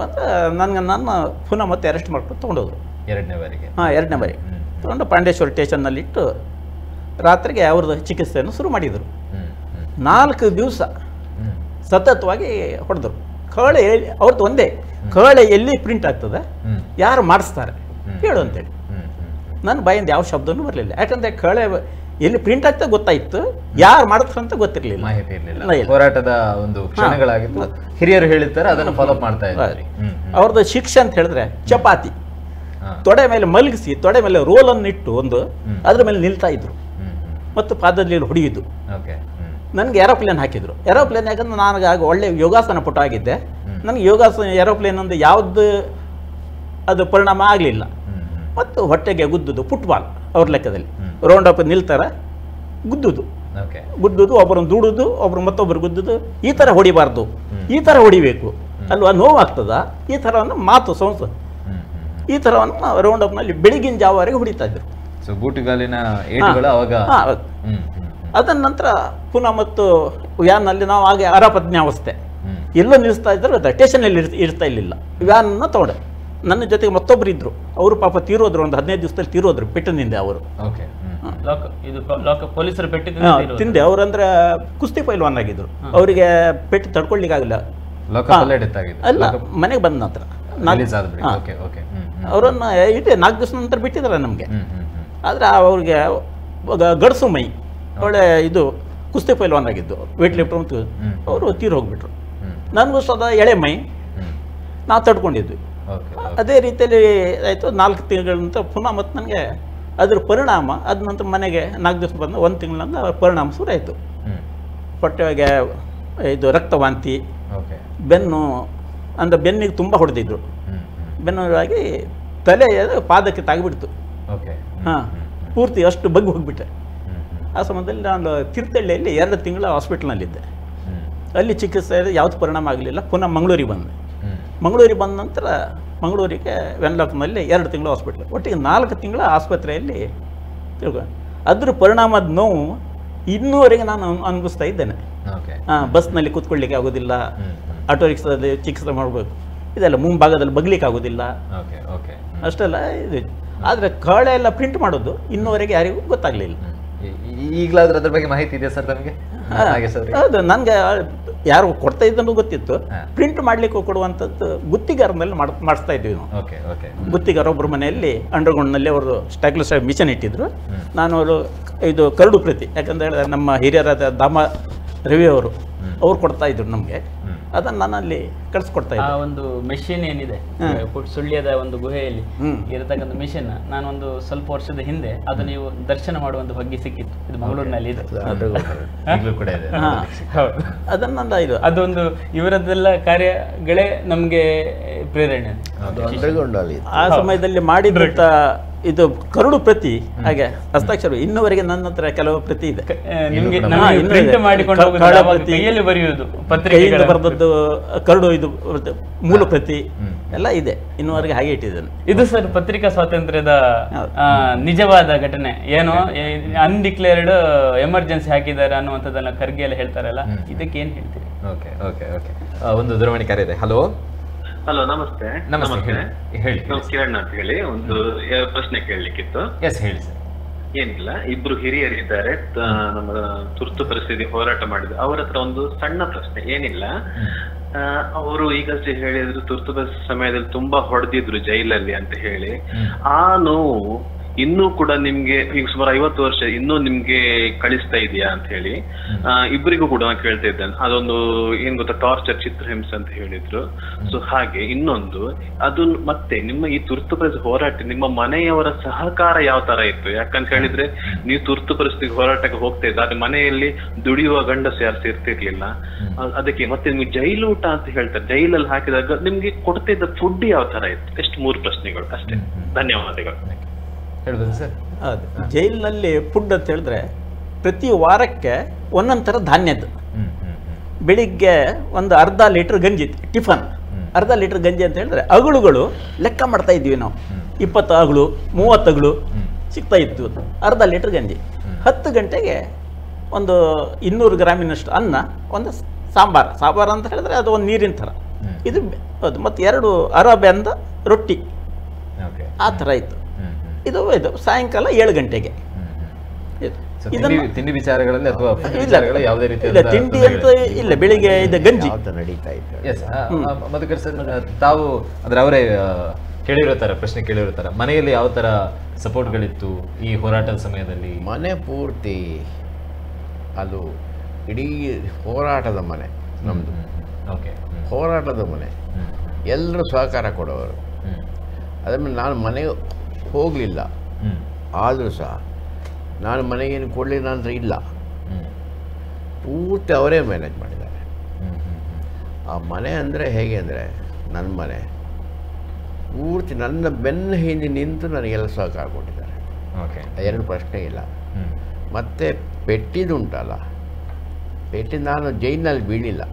ಮತ್ತು ನನ್ನ ಪುನಃ ಮತ್ತೆ ಅರೆಸ್ಟ್ ಮಾಡ್ಕೊಂಡು ತೊಗೊಂಡೋದ್ರು 2ನೇ ಬಾರಿಗೆ. 2ನೇ ಬಾರಿಗೆ ತೊಗೊಂಡು ಪಾಂಡೇಶ್ವರ ಸ್ಟೇಷನ್ನಲ್ಲಿಟ್ಟು ರಾತ್ರಿಗೆ ಅವ್ರದ್ದು ಚಿಕಿತ್ಸೆಯನ್ನು ಶುರು ಮಾಡಿದರು. 4 ದಿವಸ ಸತತವಾಗಿ ಹೊಡೆದರು. ಕಳೆ ಅವ್ರದ್ದು ಒಂದೇ, ಕಳೆ ಎಲ್ಲಿ ಪ್ರಿಂಟ್ ಆಗ್ತದೆ, ಯಾರು ಮಾಡಿಸ್ತಾರೆ ಹೇಳು ಅಂತೇಳಿ. ನನ್ನ ಬಾಯಿಂದ ಯಾವ ಶಬ್ದನೂ ಬರಲಿಲ್ಲ, ಯಾಕಂದರೆ ಕಳೆ ಎಲ್ಲಿ ಪ್ರಿಂಟ್ ಆಗ್ತಾ ಗೊತ್ತಾಯಿತು, ಯಾರು ಮಾಡ್ತಾರೆ ಅಂತ ಗೊತ್ತಿರಲಿಲ್ಲ, ಮಾಹಿತಿ ಇರಲಿಲ್ಲ. ಹೋರಾಟದ ಒಂದು ಕ್ಷಣಗಳಾಗಿತ್ತು, ಹಿರಿಯರು ಹೇಳಿರ್ತಾರೆ, ಅದನ್ನು ಫಾಲೋ ಮಾಡ್ತಾ ಇದ್ದಾರೆ. ಅವ್ರದ್ದು ಶಿಕ್ಷೆ ಅಂತ ಹೇಳಿದ್ರೆ ಚಪಾತಿ ತೊಡೆ ಮೇಲೆ ಮಲಗಿಸಿ, ತೊಡೆ ಮೇಲೆ ರೋಲನ್ನು ಇಟ್ಟು ಒಂದು ಅದ್ರ ಮೇಲೆ ನಿಲ್ತಾ ಇದ್ರು ಮತ್ತು ಪಾದದಲ್ಲಿ ಹೊಡೆಯಿದ್ದು. ನನಗೆ ಏರೋಪ್ಲೇನ್ ಹಾಕಿದ್ರು. ಏರೋಪ್ಲೇನ್ ಯಾಕಂದ್ರೆ ನನಗೆ ಆಗ ಒಳ್ಳೆ ಯೋಗಾಸನ ಪುಟ ಆಗಿದ್ದೆ. ನನಗೆ ಯೋಗಾಸನ ಏರೋಪ್ಲೇನ್ ಒಂದು ಯಾವುದು ಅದು ಪರಿಣಾಮ ಆಗಲಿಲ್ಲ. ಮತ್ತು ಹೊಟ್ಟೆಗೆ ಗುದ್ದುದು ಫುಟ್ಬಾಲ್ ಅವ್ರ ಲೆಕ್ಕದಲ್ಲಿ ರೌಂಡ್ ಅಪ್ ನಿಲ್ತಾರೆ, ಗುದ್ದುದು ಒಬ್ಬರನ್ನು ದುಡುದು, ಒಬ್ರು ಮತ್ತೊಬ್ಬರು ಗುದ್ದುದು. ಈ ಥರ ಹೊಡಿಬಾರ್ದು, ಈ ಥರ ಹೊಡಿಬೇಕು ಅಲ್ವಾ, ನೋವಾಗ್ತದ, ಈ ಥರವನ್ನು ಮಾತು ಸಂಸ ಈ ಥರವನ್ನು ರೌಂಡ್ ಅಪ್ನಲ್ಲಿ ಬೆಳಗಿನ ಜಾವವರೆಗೆ ಹೊಡಿತಾ ಇದ್ರು. ಬೂಟುಗಾಲಿನ ಏಟುಗಳು ಅವಾಗ. ಅದನ್ನ ನಂತರ ಪುನಃ ಮತ್ತು ವ್ಯಾನ್ನಲ್ಲಿ ನಾವು ಹಾಗೆ ಅರಪಜ್ಞಾವಸ್ಥೆ ಎಲ್ಲೋ ನಿಲ್ಲಿಸ್ತಾ ಇದ್ರು, ಸ್ಟೇಷನಲ್ಲಿ ಇರ್ತಾ ಇರಲಿಲ್ಲ. ವ್ಯಾನನ್ನು ತೊಗೊಂಡೆ. ನನ್ನ ಜೊತೆಗೆ ಮತ್ತೊಬ್ಬರು ಇದ್ರು, ಅವರು ಪಾಪ ತೀರೋದ್ರು, ಒಂದು 15 ದಿವಸದಲ್ಲಿ ತೀರೋದ್ರು ಪೆಟ್ಟಿನಿಂದ. ಅವರು ಪೊಲೀಸರು ಪೆಟ್ಟು ತಿಂದೆ. ಅವರಂದ್ರೆ ಕುಸ್ತಿ ಪೈಲ್ವಾನ್ ಆಗಿದ್ರು, ಅವರಿಗೆ ಪೆಟ್ಟು ತಡ್ಕೊಳ್ಳಿಕ್ಕೆ ಆಗಲಿಲ್ಲ. ಅಲ್ಲ, ಮನೆಗೆ ಬಂದ ನಂತರ ಅವರನ್ನು ಇದೆ 4 ದಿವಸ ನಂತರ ಬಿಟ್ಟಿದ್ದಾರೆ ನಮಗೆ. ಆದರೆ ಅವ್ರಿಗೆ ಗಡ್ಸು ಮೈ, ಒಳ್ಳೆ ಇದು ಕುಸ್ತಿ ಪೈಲ್ವಾನ್ ಆಗಿದ್ದು, ವೇಟ್ ಲಿಫ್ಟರ್ ಅಂತ. ಅವರು ತೀರು ಹೋಗ್ಬಿಟ್ರು. ನನಗೂ ಸದಾ ಎಳೆ ಮೈ, ನಾವು ತಡ್ಕೊಂಡಿದ್ವಿ. ಅದೇ ರೀತಿಯಲ್ಲಿ ಆಯಿತು. 4 ತಿಂಗಳ ನಂತರ ಪುನಃ ಮತ್ತು ನನಗೆ ಅದ್ರ ಪರಿಣಾಮ, ಅದ ನಂತರ ಮನೆಗೆ 4 ದಿವಸ ಬಂದು 1 ತಿಂಗಳಿಂದ ಪರಿಣಾಮ ಶುರು ಆಯಿತು. ಹೊಟ್ಟೆಗೆ ಇದು ರಕ್ತವಾಂತಿ, ಬೆನ್ನು ಅಂದರೆ ಬೆನ್ನಿಗೆ ತುಂಬ ಹೊಡೆದಿದ್ರು. ಬೆನ್ನುವಾಗಿ ತಲೆ ಪಾದಕ್ಕೆ ತಾಗಿಬಿಡ್ತು. ಪೂರ್ತಿ ಅಷ್ಟು ಬಗ್ಗಿ ಹೋಗಿಬಿಟ್ಟೆ. ಆ ಸಮಯದಲ್ಲಿ ನಾನು ತೀರ್ಥಹಳ್ಳಿಯಲ್ಲಿ 2 ತಿಂಗಳ ಹಾಸ್ಪಿಟ್ಲ್ನಲ್ಲಿದ್ದೆ. ಅಲ್ಲಿ ಚಿಕಿತ್ಸೆ ಯಾವುದು ಪರಿಣಾಮ ಆಗಲಿಲ್ಲ. ಪುನಃ ಮಂಗಳೂರಿಗೆ ಬಂದೆ. ಮಂಗಳೂರಿಗೆ ಬಂದ ನಂತರ ಮಂಗಳೂರಿಗೆ ವೆನ್ಲಾಕ್ನಲ್ಲಿ 2 ತಿಂಗಳು ಹಾಸ್ಪಿಟ್ಲ್, ಒಟ್ಟಿಗೆ 4 ತಿಂಗಳ ಆಸ್ಪತ್ರೆಯಲ್ಲಿ ಅದ್ರ ಪರಿಣಾಮದ ನೋವು ಇನ್ನೂವರೆಗೆ ನಾನು ಅನುಭವಿಸ್ತಾ ಇದ್ದೇನೆ. ಬಸ್ನಲ್ಲಿ ಕೂತ್ಕೊಳ್ಳಿಕ್ಕೆ ಆಗೋದಿಲ್ಲ, ಆಟೋ ರಿಕ್ಷಾದಲ್ಲಿ ಚಿಕಿತ್ಸೆ ಮಾಡಬೇಕು, ಇದೆಲ್ಲ ಮುಂಭಾಗದಲ್ಲಿ ಬಗ್ಲಿಕ್ಕೆ ಆಗೋದಿಲ್ಲ, ಅಷ್ಟೆಲ್ಲ ಇದು. ಆದರೆ ಕಳೆ ಎಲ್ಲ ಪ್ರಿಂಟ್ ಮಾಡೋದು ಇನ್ನೂವರೆಗೆ ಯಾರಿಗೂ ಗೊತ್ತಾಗಲಿಲ್ಲ. ಈಗಲಾದ್ರೂ ಅದ್ರ ಬಗ್ಗೆ ಮಾಹಿತಿ ಇದೆ ಸರ್ ನಮಗೆ? ಹೌದು, ನನಗೆ ಯಾರು ಕೊಡ್ತಾ ಇದ್ದನ್ನು ಗೊತ್ತಿತ್ತು. ಪ್ರಿಂಟ್ ಮಾಡ್ಲಿಕ್ಕೆ ಕೊಡುವಂಥದ್ದು ಗುತ್ತಿಗಾರನಲ್ಲಿ ಮಾಡಿಸ್ತಾ ಇದ್ವಿ ನಾವು. ಗುತ್ತಿಗಾರ ಒಬ್ಬರ ಮನೆಯಲ್ಲಿ ಅಂಡರ್ಗ್ರೌಂಡ್ನಲ್ಲಿ ಅವರು ಸ್ಟ್ಯಾಕ್ಲಸ್ ಮಿಷನ್ ಇಟ್ಟಿದ್ರು. ನಾನು ಅವರು ಇದು ಕರಡು ಪ್ರತಿ, ಯಾಕಂದರೆ ನಮ್ಮ ಹಿರಿಯರಾದ ದಾಮ ರವಿ ಅವ್ರು ಕೊಡ್ತಾ ಇದ್ರು ನಮಗೆ. ಅದನ್ನು ನಾನು ಅಲ್ಲಿ ಕಳಿಸ್ಕೊಡ್ತಾ ಇದ್ದೆ. ಒಂದು ಮೆಷಿನ್ ಏನಿದೆ ಸುಳ್ಯದ ಒಂದು ಗುಹೆಯಲ್ಲಿ ಇರತಕ್ಕಂಥ ಮಿಷನ್, ನಾನು ಒಂದು ಸ್ವಲ್ಪ ವರ್ಷದ ಹಿಂದೆ ಅದು ನೀವು ದರ್ಶನ ಮಾಡುವಂತ ಬಗ್ಗೆ ಸಿಕ್ಕಿತ್ತು. ಇದು ಮಂಗಳೂರಿನಲ್ಲಿ ಇದೆ. ಅದನ್ನ ಇದು ಅದೊಂದು ಇವರದ್ದೆಲ್ಲ ಕಾರ್ಯಗಳೇ ನಮಗೆ ಪ್ರೇರಣೆ. ಆ ಸಮಯದಲ್ಲಿ ಮಾಡಿದಂತ ಇದು ಕರಡು ಪ್ರತಿ, ಹಾಗೆ ಹಸ್ತಾಕ್ಷರ ಇನ್ನೂವರೆಗೆ ನನ್ನ ಹತ್ರ ಕೆಲವು ಪ್ರತಿ ಇದೆ. ಕೈಯಿಂದ ಬರೆದದ್ದು ಕರಡು, ಇದು ಮೂಲ ಪ್ರತಿ ಎಲ್ಲ ಇದೆ, ಇನ್ನೂವರೆಗೆ ಹಾಗೆ ಇಟ್ಟಿದ್ದೇನೆ. ಇದು ಸರ್ ಪತ್ರಿಕಾ ಸ್ವಾತಂತ್ರ್ಯದ ನಿಜವಾದ ಘಟನೆ. ಏನೋ ಅನ್ಡಿಕ್ಲೇರ್ಡ್ ಎಮರ್ಜೆನ್ಸಿ ಹಾಕಿದ್ದಾರೆ ಅನ್ನುವಂಥದ್ದನ್ನ ಖರ್ಗೆ ಎಲ್ಲ ಹೇಳ್ತಾರಲ್ಲ, ಇದಕ್ಕೆ ಏನ್ ಹೇಳ್ತೀರಿ? ಒಂದು ದೂರವಾಣಿ ಕರೆ ಇದೆ. ಹಲೋ ಹಲೋ, ನಮಸ್ತೆ. ಹೇಳಿ. ಕಿರಣ್ ಅಂತ ಹೇಳಿ ಒಂದು ಪ್ರಶ್ನೆ ಕೇಳಲಿಕ್ಕಿತ್ತು. ಹೇಳಿ ಸರ್. ಏನಿಲ್ಲ, ಇಬ್ರು ಹಿರಿಯರಿದ್ದಾರೆ, ನಮ್ಮ ತುರ್ತು ಪರಿಸ್ಥಿತಿ ಹೋರಾಟ ಮಾಡಿದ್ರು. ಅವರ ಹತ್ರ ಒಂದು ಸಣ್ಣ ಪ್ರಶ್ನೆ. ಏನಿಲ್ಲ, ಅವರು ಈಗಷ್ಟೇ ಹೇಳಿದ್ರು ತುರ್ತು ಪರಿಸ್ಥಿತಿ ಸಮಯದಲ್ಲಿ ತುಂಬಾ ಹೊಡೆದಿದ್ರು ಜೈಲಲ್ಲಿ ಅಂತ ಹೇಳಿ. ಆ ನೋವು ಇನ್ನೂ ಕೂಡ ನಿಮ್ಗೆ ಈಗ ಸುಮಾರು 50 ವರ್ಷ ಇನ್ನೂ ನಿಮ್ಗೆ ಕಳಿಸ್ತಾ ಇದೆಯಾ ಅಂತ ಹೇಳಿ ಇಬ್ಬರಿಗೂ ಕೂಡ ನಾನು ಕೇಳ್ತಾ ಇದ್ದೇನೆ. ಅದೊಂದು ಏನ್ ಗೊತ್ತಾ, ಟಾರ್ಚರ್, ಚಿತ್ರಹಿಂಸೆ ಅಂತ ಹೇಳಿದ್ರು. ಸೊ ಹಾಗೆ ಇನ್ನೊಂದು ಅದು ಮತ್ತೆ ನಿಮ್ಮ ಈ ತುರ್ತು ಪರಿಸ್ಥಿತಿ ಹೋರಾಟ ನಿಮ್ಮ ಮನೆಯವರ ಸಹಕಾರ ಯಾವ ತರ ಇತ್ತು? ಯಾಕಂತ ಹೇಳಿದ್ರೆ ನೀವು ತುರ್ತು ಪರಿಸ್ಥಿತಿ ಹೋರಾಟಕ್ಕೆ ಹೋಗ್ತಾ ಇದ್ದ, ಆದ್ರೆ ಮನೆಯಲ್ಲಿ ದುಡಿಯುವ ಗಂಡಸು ಯಾರು ಸೇರ್ತಿರ್ಲಿಲ್ಲ. ಅದಕ್ಕೆ ಮತ್ತೆ ನಿಮ್ಗೆ ಜೈಲೂಟ ಅಂತ ಹೇಳ್ತಾರೆ, ಜೈಲಲ್ಲಿ ಹಾಕಿದಾಗ ನಿಮ್ಗೆ ಕೊಡ್ತಿದ್ದ ಫುಡ್ ಯಾವ ತರ ಇತ್ತು? ಎಷ್ಟು 3 ಪ್ರಶ್ನೆಗಳು ಅಷ್ಟೇ. ಧನ್ಯವಾದಗಳು. ಹೇಳ್ಬೋದು ಸರ್. ಹೌದು, ಜೈಲಿನಲ್ಲಿ ಫುಡ್ ಅಂತ ಹೇಳಿದ್ರೆ ಪ್ರತಿ ವಾರಕ್ಕೆ ಒಂದೊಂದು ಥರ ಧಾನ್ಯದ್ದು. ಬೆಳಿಗ್ಗೆ ಒಂದು ಅರ್ಧ ಲೀಟ್ರ್ ಗಂಜಿ ಟಿಫನ್, ಅರ್ಧ ಲೀಟ್ರ್ ಗಂಜಿ ಅಂತ ಹೇಳಿದ್ರೆ ಅಗಳುಗಳು ಲೆಕ್ಕ ಮಾಡ್ತಾ ಇದ್ವಿ ನಾವು. 20 ಅಗಳು 30 ಅಗಳು ಸಿಗ್ತಾ ಇತ್ತು. ಅರ್ಧ ಲೀಟ್ರ್ ಗಂಜಿ. 10 ಗಂಟೆಗೆ ಒಂದು 200 ಗ್ರಾಮಿನಷ್ಟು ಅನ್ನ, ಒಂದು ಸಾಂಬಾರು ಅಂತ ಹೇಳಿದ್ರೆ ಅದು ಒಂದು ನೀರಿನ ಥರ ಇದು. ಹೌದು, ಮತ್ತು 2 ಅರಬೆಂದ ರೊಟ್ಟಿ ಆ ಥರ ಇತ್ತು. ಇದು ಸಾಯಂಕಾಲ 7 ಗಂಟೆಗೆ. ತಿಂಡಿ ವಿಚಾರಗಳಲ್ಲಿ ಅಥವಾ ಯಾವುದೇ ರೀತಿ ಇಲ್ಲ, ತಿಂಡಿ ಅಂತ ಇಲ್ಲ, ಬೆಳಿಗ್ಗೆ ಇದು ಗಂಜಿ ನಡೀತಾ ಇತ್ತು. ಎಸ್, ಮಧುಕರ್ ಸರ್, ತಾವು ಅಂದ್ರೆ ಅವರೇ ಕೇಳಿರುತ್ತಾರೆ, ಪ್ರಶ್ನೆ ಕೇಳಿರುತ್ತಾರೆ, ಮನೆಯಲ್ಲಿ ಯಾವ ತರ ಸಪೋರ್ಟ್ಗಳಿತ್ತು ಈ ಹೋರಾಟದ ಸಮಯದಲ್ಲಿ? ಮನೆ ಪೂರ್ತಿ ಅದು ಇಡೀ ಹೋರಾಟದ ಮನೆ ನಮ್ಮದು. ಓಕೆ, ಹೋರಾಟದ ಮನೆ, ಎಲ್ಲರೂ ಸಹಕಾರ ಕೊಡೋರು. ಅದಾದ್ಮೇಲೆ ನಾನು ಮನೆಗೆ ಹೋಗಲಿಲ್ಲ, ಆದರೂ ಸಹ ನಾನು ಮನೆಗೇನು ಕೊಡಲಿಲ್ಲ ಅಂತ ಇಲ್ಲ, ಪೂರ್ತಿ ಅವರೇ ಮ್ಯಾನೇಜ್ ಮಾಡಿದ್ದಾರೆ. ಆ ಮನೆ ಅಂದರೆ ಹೇಗೆ ಅಂದರೆ, ನನ್ನ ಮನೆ ಪೂರ್ತಿ ನನ್ನ ಬೆನ್ನ ಹಿಂದೆ ನಿಂತು ನನಗೆಲ್ಲ ಸಹಕಾರ ಕೊಟ್ಟಿದ್ದಾರೆ. ಎರಡು ಪ್ರಶ್ನೆ ಇಲ್ಲ. ಮತ್ತು ಪೆಟ್ಟಿದುಂಟಲ್ಲ, ನಾನು ಜೈಲಿನಲ್ಲಿ ಬೀಳಿಲ್ಲ.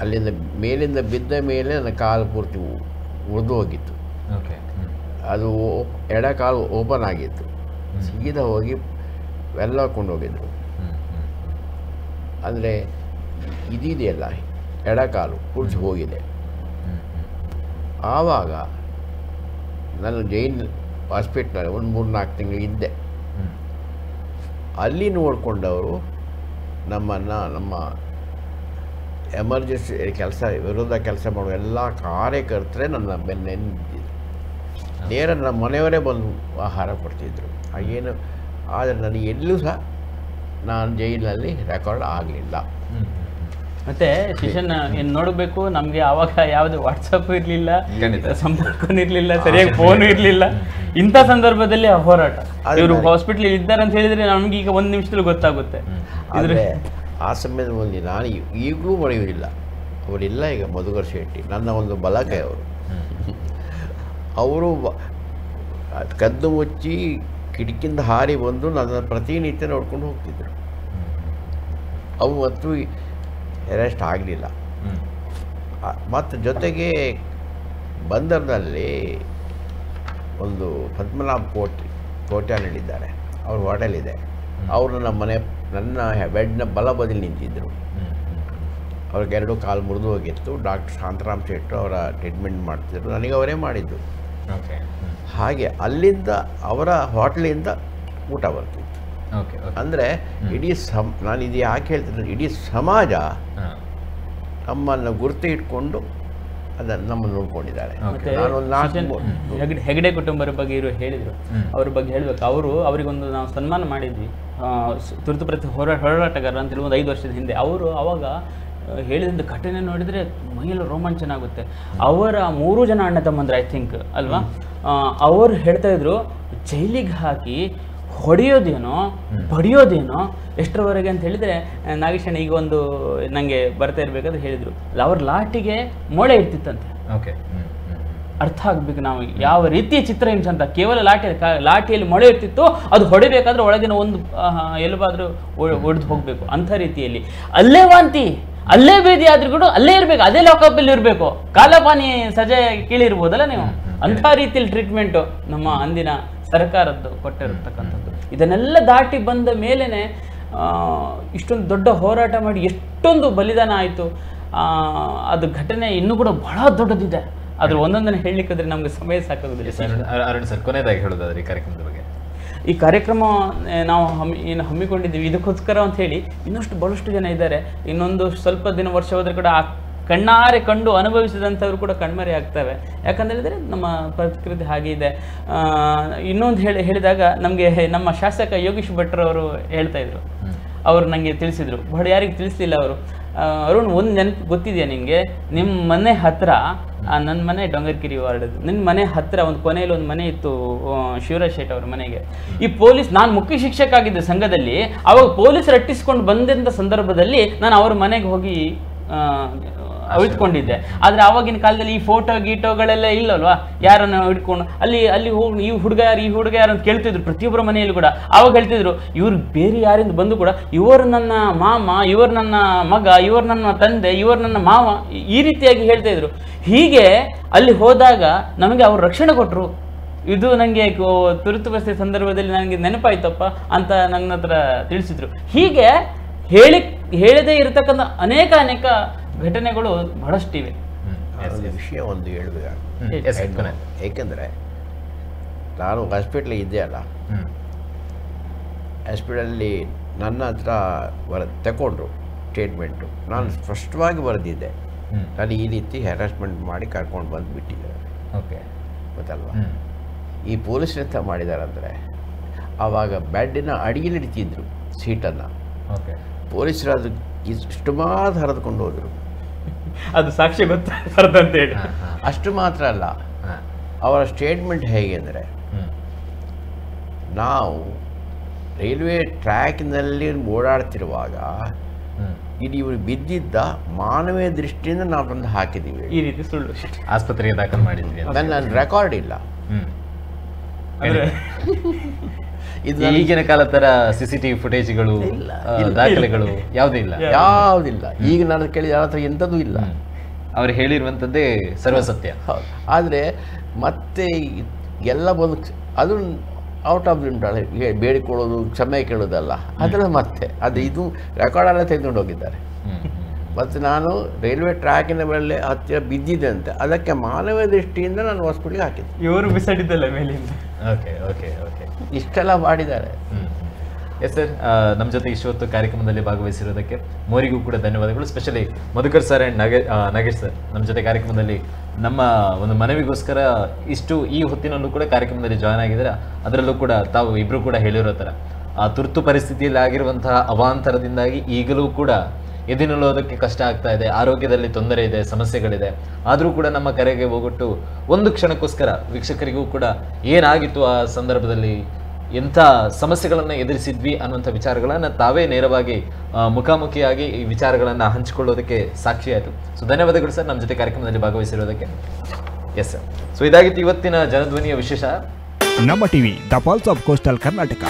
ಅಲ್ಲಿಂದ ಮೇಲಿಂದ ಬಿದ್ದ ಮೇಲೆ ನನ್ನ ಕಾಲು ಪೂರ್ತಿ ಉರಿದು ಹೋಗಿತ್ತು. ಅದು ಎಡಕಾಲು ಓಪನ್ ಆಗಿತ್ತು. ಸೀದಾ ಹೋಗಿ ಎಲ್ಲ ಹಾಕ್ಕೊಂಡೋಗಿದ್ರು. ಅಂದರೆ ಇದಿದೆಯಲ್ಲ, ಎಡಕಾಲು ಪೂರ್ತಿ ಹೋಗಿದೆ. ಆವಾಗ ನಾನು ಜೈನ್ ಹಾಸ್ಪಿಟ್ಲಲ್ಲಿ ಒಂದು 3-4 ತಿಂಗಳು ಇದ್ದೆ. ಅಲ್ಲಿ ನೋಡಿಕೊಂಡವರು ನಮ್ಮ ಎಮರ್ಜೆನ್ಸಿ ವಿರೋಧ ಕೆಲಸ ಮಾಡುವ ಎಲ್ಲ ಕಾರ್ಯಕರ್ತರೇ ನನ್ನ ಬೆನ್ನಿದ್ದಿದ್ರು. ನೇರ ನಮ್ಮ ಮನೆಯವರೇ ಬಂದು ಆಹಾರ ಕೊಡ್ತಿದ್ರು. ಹಾಗೇನು, ಆದರೆ ನನಗೆ ಎಲ್ಲೂ ಸಹ ನಾನು ಜೈಲಿನಲ್ಲಿ ರೆಕಾರ್ಡ್ ಆಗಲಿಲ್ಲ. ಮತ್ತೆ ಶಿಶನ್ ಏನು ನೋಡಬೇಕು, ನಮಗೆ ಆವಾಗ ಯಾವುದು ವಾಟ್ಸಪ್ ಇರಲಿಲ್ಲ, ಸಂಪರ್ಕನೂ ಇರಲಿಲ್ಲ, ಸರಿಯಾಗಿ ಫೋನು ಇರಲಿಲ್ಲ. ಇಂಥ ಸಂದರ್ಭದಲ್ಲಿ ಆ ಹೋರಾಟ, ಇವರು ಹಾಸ್ಪಿಟ್ಲ್ ಇದ್ದಾರೆ ಅಂತ ಹೇಳಿದ್ರೆ ನಮ್ಗೆ ಈಗ 1 ನಿಮಿಷದಲ್ಲಿ ಗೊತ್ತಾಗುತ್ತೆ. ಆದರೆ ಆ ಸಮಯದಲ್ಲಿ ನಾನು ಈಗಲೂ ಮರೆಯುವುದಿಲ್ಲ. ಅವರಿಲ್ಲ ಈಗ, ಮಧುಕರ್ ಶೆಟ್ಟಿ ನನ್ನ ಒಂದು ಬಲಗೈ ಅವರು ಕದ್ದು ಮುಚ್ಚಿ ಕಿಟಕಿಯಿಂದ ಹಾರಿ ಬಂದು ನನ್ನ ಪ್ರತಿನಿತ್ಯ ನೋಡ್ಕೊಂಡು ಹೋಗ್ತಿದ್ರು. ಅವು ಮತ್ತು ಅರೆಸ್ಟ್ ಆಗಲಿಲ್ಲ. ಮತ್ತು ಜೊತೆಗೆ ಬಂದರ್ನಲ್ಲಿ ಒಂದು ಪದ್ಮನಾಭ ಕೋಟ್ಯಾನಲ್ಲಿದ್ದಾರೆ, ಅವ್ರ ಹೋಟೆಲ್ ಇದೆ. ಅವರು ನನ್ನ ಬೆಡ್ನ ಬಲಬದಿಲಿ ನಿಂತಿದ್ದರು. ಅವ್ರಿಗೆ 2 ಕಾಲು ಮುರಿದು ಹೋಗಿತ್ತು. ಡಾಕ್ಟರ್ ಶಾಂತರಾಮ್ ಶೆಟ್ಟರು ಅವರ ಟ್ರೀಟ್ಮೆಂಟ್ ಮಾಡ್ತಿದ್ರು. ನನಗೆ ಅವರೇ ಮಾಡಿದ್ದು. ಹಾಗೆ ಅಲ್ಲಿಂದ ಅವರ ಹೋಟ್ಲಿಂದ ಊಟ ಬರ್ತಿತ್ತು. ಅಂದರೆ ಇಡೀ ನಾನು ಇದು ಯಾಕೆ ಹೇಳ್ತಿದ್ದೆ, ಇಡೀ ಸಮಾಜ ನಮ್ಮನ್ನು ಗುರುತು ಇಟ್ಕೊಂಡು ಅದನ್ನು ನಮ್ಮನ್ನು ನೋಡ್ಕೊಂಡಿದ್ದಾರೆ. ಹೆಗಡೆ ಕುಟುಂಬರ ಬಗ್ಗೆ ಇವರು ಹೇಳಿದರು, ಅವ್ರ ಬಗ್ಗೆ ಹೇಳಬೇಕು. ಅವರಿಗೊಂದು ನಾವು ಸನ್ಮಾನ ಮಾಡಿದ್ವಿ, ತುರ್ತು ಹೋರಾಟಗಾರ ಅಂತೇಳಿ ಒಂದು 5 ವರ್ಷದ ಹಿಂದೆ. ಅವರು ಅವಾಗ ಹೇಳಿದಂಥ ಘಟನೆ ನೋಡಿದರೆ ಮೈಯೆಲ್ಲ ರೋಮಾಂಚನ ಆಗುತ್ತೆ. ಅವರ 3 ಜನ ಅಣ್ಣ ತಮ್ಮಂದ್ರೆ ಐ ಥಿಂಕ್ ಅಲ್ವಾ, ಅವರು ಹೇಳ್ತಾ ಇದ್ರು ಜೈಲಿಗೆ ಹಾಕಿ ಹೊಡೆಯೋದೇನೋ ಬಡಿಯೋದೇನೋ ಎಷ್ಟರವರೆಗೆ ಅಂತ ಹೇಳಿದರೆ, ನಾಗೇಶಣ್ಣ ಈಗ ಒಂದು ನನಗೆ ಬರ್ತಾ ಇರಬೇಕಾದ್ರೆ ಹೇಳಿದರು, ಅವ್ರ ಲಾಟಿಗೆ ಮೊಳೆ ಇರ್ತಿತ್ತಂತೆ. ಅರ್ಥ ಆಗಬೇಕು ನಾವು ಯಾವ ರೀತಿಯ ಚಿತ್ರಹಿಂಸೆ ಅಂತ. ಕೇವಲ ಲಾಟಿಯಲ್ಲಿ ಮೊಳೆ ಇರ್ತಿತ್ತು, ಅದು ಹೊಡಿಬೇಕಾದ್ರೆ ಒಳಗಿನ ಒಂದು ಎಲುಬಾದರೂ ಒಡೆದು ಹೋಗಬೇಕು. ಅಂಥ ರೀತಿಯಲ್ಲಿ ಅಲ್ಲೇ ವಾಂತಿ, ಅಲ್ಲೇ ಭೇದಿ ಆದ್ರೂ ಕೂಡ ಅಲ್ಲೇ ಇರಬೇಕು, ಅದೇ ಲಾಕಪ್ಪಲ್ಲಿ ಇರಬೇಕು. ಕಾಲಪಾನಿ ಸಜೆ ಕೀಳಿರ್ಬೋದಲ್ಲ ನೀವು. ಅಂಥ ರೀತಿಯಲ್ಲಿ ಟ್ರೀಟ್ಮೆಂಟು ನಮ್ಮ ಅಂದಿನ ಸರ್ಕಾರದ್ದು ಕೊಟ್ಟಿರತಕ್ಕಂಥದ್ದು. ಇದನ್ನೆಲ್ಲ ದಾಟಿ ಬಂದ ಮೇಲೇ ಇಷ್ಟೊಂದು ದೊಡ್ಡ ಹೋರಾಟ ಮಾಡಿ ಎಷ್ಟೊಂದು ಬಲಿದಾನ ಆಯಿತು. ಅದು ಘಟನೆ ಇನ್ನೂ ಕೂಡ ಬಹಳ ದೊಡ್ಡದಿದೆ. ಅದ್ರ ಒಂದೊಂದನ್ನು ಹೇಳಲಿಕ್ಕಾದ್ರೆ ನಮಗೆ ಸಮಯ ಸಾಕಾಗೋದಿಲ್ಲ. ಅರುಣ್ ಸರ್, ಕೊನೆಯದಾಗಿ ಹೇಳೋದಾದ್ರೆ ಈ ಕಾರ್ಯಕ್ರಮದ ಬಗ್ಗೆ. ಈ ಕಾರ್ಯಕ್ರಮ ನಾವು ಹಮ್ಮಿಕೊಂಡಿದ್ದೀವಿ ಇದಕ್ಕೋಸ್ಕರ ಅಂತ ಹೇಳಿ. ಇನ್ನಷ್ಟು ಬಹಳಷ್ಟು ಜನ ಇದ್ದಾರೆ. ಇನ್ನೊಂದು ಸ್ವಲ್ಪ ವರ್ಷ ಹೋದ್ರೆ ಕೂಡ ಆ ಕಣ್ಣಾರೆ ಕಂಡು ಅನುಭವಿಸಿದಂಥವ್ರು ಕೂಡ ಕಣ್ಮರೆ ಆಗ್ತವೆ. ಯಾಕಂತ ಹೇಳಿದ್ರೆ ನಮ್ಮ ಪ್ರಕೃತಿ ಹಾಗೆ ಇದೆ. ಇನ್ನೊಂದು ಹೇಳಿದಾಗ ನಮಗೆ ನಮ್ಮ ಶಾಸಕ ಯೋಗೀಶ್ ಭಟ್ರು ಅವರು ಹೇಳ್ತಾ ಇದ್ರು, ಅವರು ನನಗೆ ತಿಳಿಸಿದ್ರು, ಬಹಳ ಯಾರಿಗೆ ತಿಳಿಸ್ಲಿಲ್ಲ ಅವರು. ಅರುಣ್, ಒಂದು ನೆನಪು ಗೊತ್ತಿದೆಯಾ ನಿಮಗೆ, ನಿಮ್ಮ ಮನೆ ಹತ್ರ, ನನ್ನ ಮನೆ ಡೊಂಗರ್ಕಿರಿ ವಾರ್ಡ್, ನಿನ್ನ ಮನೆ ಹತ್ರ ಒಂದು ಕೊನೆಯಲ್ಲಿ ಒಂದು ಮನೆ ಇತ್ತು ಶಿವರಾಜ್ ಶೆಟ್ ಅವ್ರ ಮನೆಗೆ. ಈ ಪೊಲೀಸ್, ನಾನು ಮುಖ್ಯ ಶಿಕ್ಷಕ ಆಗಿದ್ದೆ ಸಂಘದಲ್ಲಿ, ಅವಾಗ ಪೊಲೀಸ್ ರಟ್ಟಿಸ್ಕೊಂಡು ಬಂದಂಥ ಸಂದರ್ಭದಲ್ಲಿ ನಾನು ಅವ್ರ ಮನೆಗೆ ಹೋಗಿ ಇಟ್ಕೊಂಡಿದ್ದೆ. ಆದರೆ ಆವಾಗಿನ ಕಾಲದಲ್ಲಿ ಈ ಫೋಟೋ ಗೀಟೋಗಳೆಲ್ಲ ಇಲ್ಲಲ್ವಾ, ಯಾರನ್ನು ಹಿಡ್ಕೊಂಡು ಅಲ್ಲಿ ಹೋಗಿ ಈ ಹುಡುಗ ಯಾರು ಅಂತ ಕೇಳ್ತಿದ್ರು ಪ್ರತಿಯೊಬ್ಬರ ಮನೆಯಲ್ಲಿ ಕೂಡ. ಆವಾಗ ಹೇಳ್ತಿದ್ರು, ಇವ್ರು ಬೇರೆ ಯಾರಿಂದ ಬಂದು ಕೂಡ ಇವರು ನನ್ನ ಮಾಮ, ಇವರು ನನ್ನ ಮಗ, ಇವರು ನನ್ನ ತಂದೆ, ಇವರು ನನ್ನ ಮಾವ, ಈ ರೀತಿಯಾಗಿ ಹೇಳ್ತಾ ಇದ್ರು. ಹೀಗೆ ಅಲ್ಲಿ ಹೋದಾಗ ನಮಗೆ ಅವ್ರು ರಕ್ಷಣೆ ಕೊಟ್ಟರು. ಇದು ನನಗೆ ತುರ್ತು ಪರಿಸ್ಥಿತಿ ಸಂದರ್ಭದಲ್ಲಿ ನನಗೆ ನೆನಪಾಯ್ತಪ್ಪ ಅಂತ ನನ್ನ ಹತ್ರ ತಿಳಿಸಿದ್ರು. ಹೀಗೆ ಹೇಳದೇ ಇರತಕ್ಕಂಥ ಅನೇಕ ಘಟನೆಗಳು ಬಹಳಷ್ಟಿವೆ. ವಿಷಯ ಒಂದು ಹೇಳ್ಬೇಕು, ಏಕೆಂದರೆ ನಾನು ಹಾಸ್ಪಿಟ್ಲಿಗೆ ಇದ್ದೆ ಅಲ್ಲ, ಹಾಸ್ಪಿಟಲಲ್ಲಿ ನನ್ನ ಹತ್ರ ತಗೊಂಡ್ರು ಸ್ಟೇಟ್ಮೆಂಟು. ನಾನು ಸ್ಪಷ್ಟವಾಗಿ ಬರೆದಿದ್ದೆ, ನಾನು ಈ ರೀತಿ ಹ್ಯಾರಾಸ್ಮೆಂಟ್ ಮಾಡಿ ಕರ್ಕೊಂಡು ಬಂದುಬಿಟ್ಟಿದ್ದಾರೆ. ಓಕೆ, ಗೊತ್ತಲ್ವ? ಈ ಪೊಲೀಸರು ಎಂತ ಮಾಡಿದ್ದಾರೆ ಅಂದರೆ, ಆವಾಗ ಬೆಡ್ಡಿನ ಅಡಿಗೆಲಿಡ್ತಿದ್ರು ಸೀಟನ್ನು. ಓಕೆ, ಪೊಲೀಸರು ಅದು ಇಷ್ಟು ಮಾತ್ರ ಹರಿದುಕೊಂಡು ಹೋದರು. ಅದು ಸಾಕ್ಷಿ ಗೊತ್ತಂತ ಹೇಳಿ. ಅಷ್ಟು ಮಾತ್ರ ಅಲ್ಲ, ಅವರ ಸ್ಟೇಟ್ಮೆಂಟ್ ಹೇಗೆ ಅಂದರೆ, ನಾವು ರೈಲ್ವೆ ಟ್ರ್ಯಾಕ್ನಲ್ಲಿ ಓಡಾಡ್ತಿರುವಾಗ ಇದು ಇವರು ಬಿದ್ದಿದ್ದ ಮಾನವೀಯ ದೃಷ್ಟಿಯಿಂದ ನಾವು ಬಂದು ಹಾಕಿದ್ದೀವಿ, ಈ ರೀತಿ ಸುಳ್ಳು ಆಸ್ಪತ್ರೆಗೆ ದಾಖಲು ಮಾಡಿದ್ವಿ. ನನ್ನ ರೆಕಾರ್ಡ್ ಇಲ್ಲ. ಇದು ಈಗಿನ ಕಾಲ ತರ CCTV ಫುಟೇಜ್ಗಳು, ದಾಖಲೆಗಳು ಯಾವುದಿಲ್ಲ. ಈಗ ನಾನು ಕೇಳಿದ ಯಾವ ಥರ ಎಂಥದ್ದು ಇಲ್ಲ. ಅವ್ರು ಹೇಳಿರುವಂಥದ್ದೇ ಸರ್ವಸತ್ಯ. ಹೌದು. ಆದರೆ ಮತ್ತೆ ಎಲ್ಲ ಬದುಕು ಅದು ಔಟ್ ಆಫ್ ಬೇಡಿಕೊಳ್ಳೋದು, ಕ್ಷಮೆ ಕೇಳೋದಲ್ಲ, ಅದೆಲ್ಲ ಮತ್ತೆ ಅದು ಇದು ರೆಕಾರ್ಡೆಲ್ಲ ತೆಗೆದುಕೊಂಡು ಹೋಗಿದ್ದಾರೆ. ಮತ್ತು ನಾನು ರೈಲ್ವೆ ಟ್ರ್ಯಾಕಿನ ಮೇಲೆ ಹತ್ತಿರ ಬಿದ್ದಿದ್ದೆ ಅಂತ, ಅದಕ್ಕೆ ಮಾನವ ದೃಷ್ಟಿಯಿಂದ ನಾನು ಹಾಸ್ಪಿಟ್ಲಿಗೆ ಹಾಕಿದ್ದೆ. ಇವರು ಬಿಸಾಡಿದ್ದಲ್ಲ ಮೇಲಿಂದ. ಓಕೆ ಓಕೆ ಓಕೆ, ಇಷ್ಟೆಲ್ಲ ಮಾಡಿದ್ದಾರೆ. ಎಸ್ ಸರ್, ನಮ್ಮ ಜೊತೆ ಇಷ್ಟೊತ್ತು ಕಾರ್ಯಕ್ರಮದಲ್ಲಿ ಭಾಗವಹಿಸಿರೋದಕ್ಕೆ ಮೋರಿಗೂ ಕೂಡ ಧನ್ಯವಾದಗಳು. Specially Madhukar sir and Nagesh sir ನಮ್ಮ ಜೊತೆ ಕಾರ್ಯಕ್ರಮದಲ್ಲಿ ನಮ್ಮ ಒಂದು ಮನವಿಗೋಸ್ಕರ ಈ ಹೊತ್ತಿನಲ್ಲೂ ಕೂಡ ಕಾರ್ಯಕ್ರಮದಲ್ಲಿ ಜಾಯ್ನ್ ಆಗಿದ್ದಾರೆ. ಅದರಲ್ಲೂ ಕೂಡ ತಾವು ಇಬ್ಬರು ಕೂಡ ಹೇಳಿರೋ ಥರ ಆ ತುರ್ತು ಪರಿಸ್ಥಿತಿಯಲ್ಲಿ ಆಗಿರುವಂತಹ ಅವಾಂತರದಿಂದಾಗಿ ಈಗಲೂ ಕೂಡ ಎದುರಿಸೋದಕ್ಕೆ ಕಷ್ಟ ಆಗ್ತಾ ಇದೆ, ಆರೋಗ್ಯದಲ್ಲಿ ತೊಂದರೆ ಇದೆ, ಸಮಸ್ಯೆಗಳಿದೆ. ಆದರೂ ಕೂಡ ನಮ್ಮ ಕರೆಗೆ ಹೋಗೊಟ್ಟು ಒಂದು ಕ್ಷಣಕ್ಕೋಸ್ಕರ ವೀಕ್ಷಕರಿಗೂ ಕೂಡ ಏನಾಗಿತ್ತು ಆ ಸಂದರ್ಭದಲ್ಲಿ, ಎಂಥ ಸಮಸ್ಯೆಗಳನ್ನು ಎದುರಿಸಿದ್ವಿ ಅನ್ನುವಂಥ ವಿಚಾರಗಳನ್ನು ತಾವೇ ನೇರವಾಗಿ ಮುಖಾಮುಖಿಯಾಗಿ ಈ ವಿಚಾರಗಳನ್ನು ಹಂಚಿಕೊಳ್ಳೋದಕ್ಕೆ ಸಾಕ್ಷಿಯಾಯಿತು. ಸೊ ಧನ್ಯವಾದಗಳು ಸರ್ ನಮ್ಮ ಜೊತೆ ಕಾರ್ಯಕ್ರಮದಲ್ಲಿ ಭಾಗವಹಿಸಿರೋದಕ್ಕೆ. ಎಸ್ ಸರ್, ಸೊ ಇದಾಗಿತ್ತು ಇವತ್ತಿನ ಜನಧ್ವನಿಯ ವಿಶೇಷ. ನಮ್ಮ TV, the pulse of coastal Karnataka.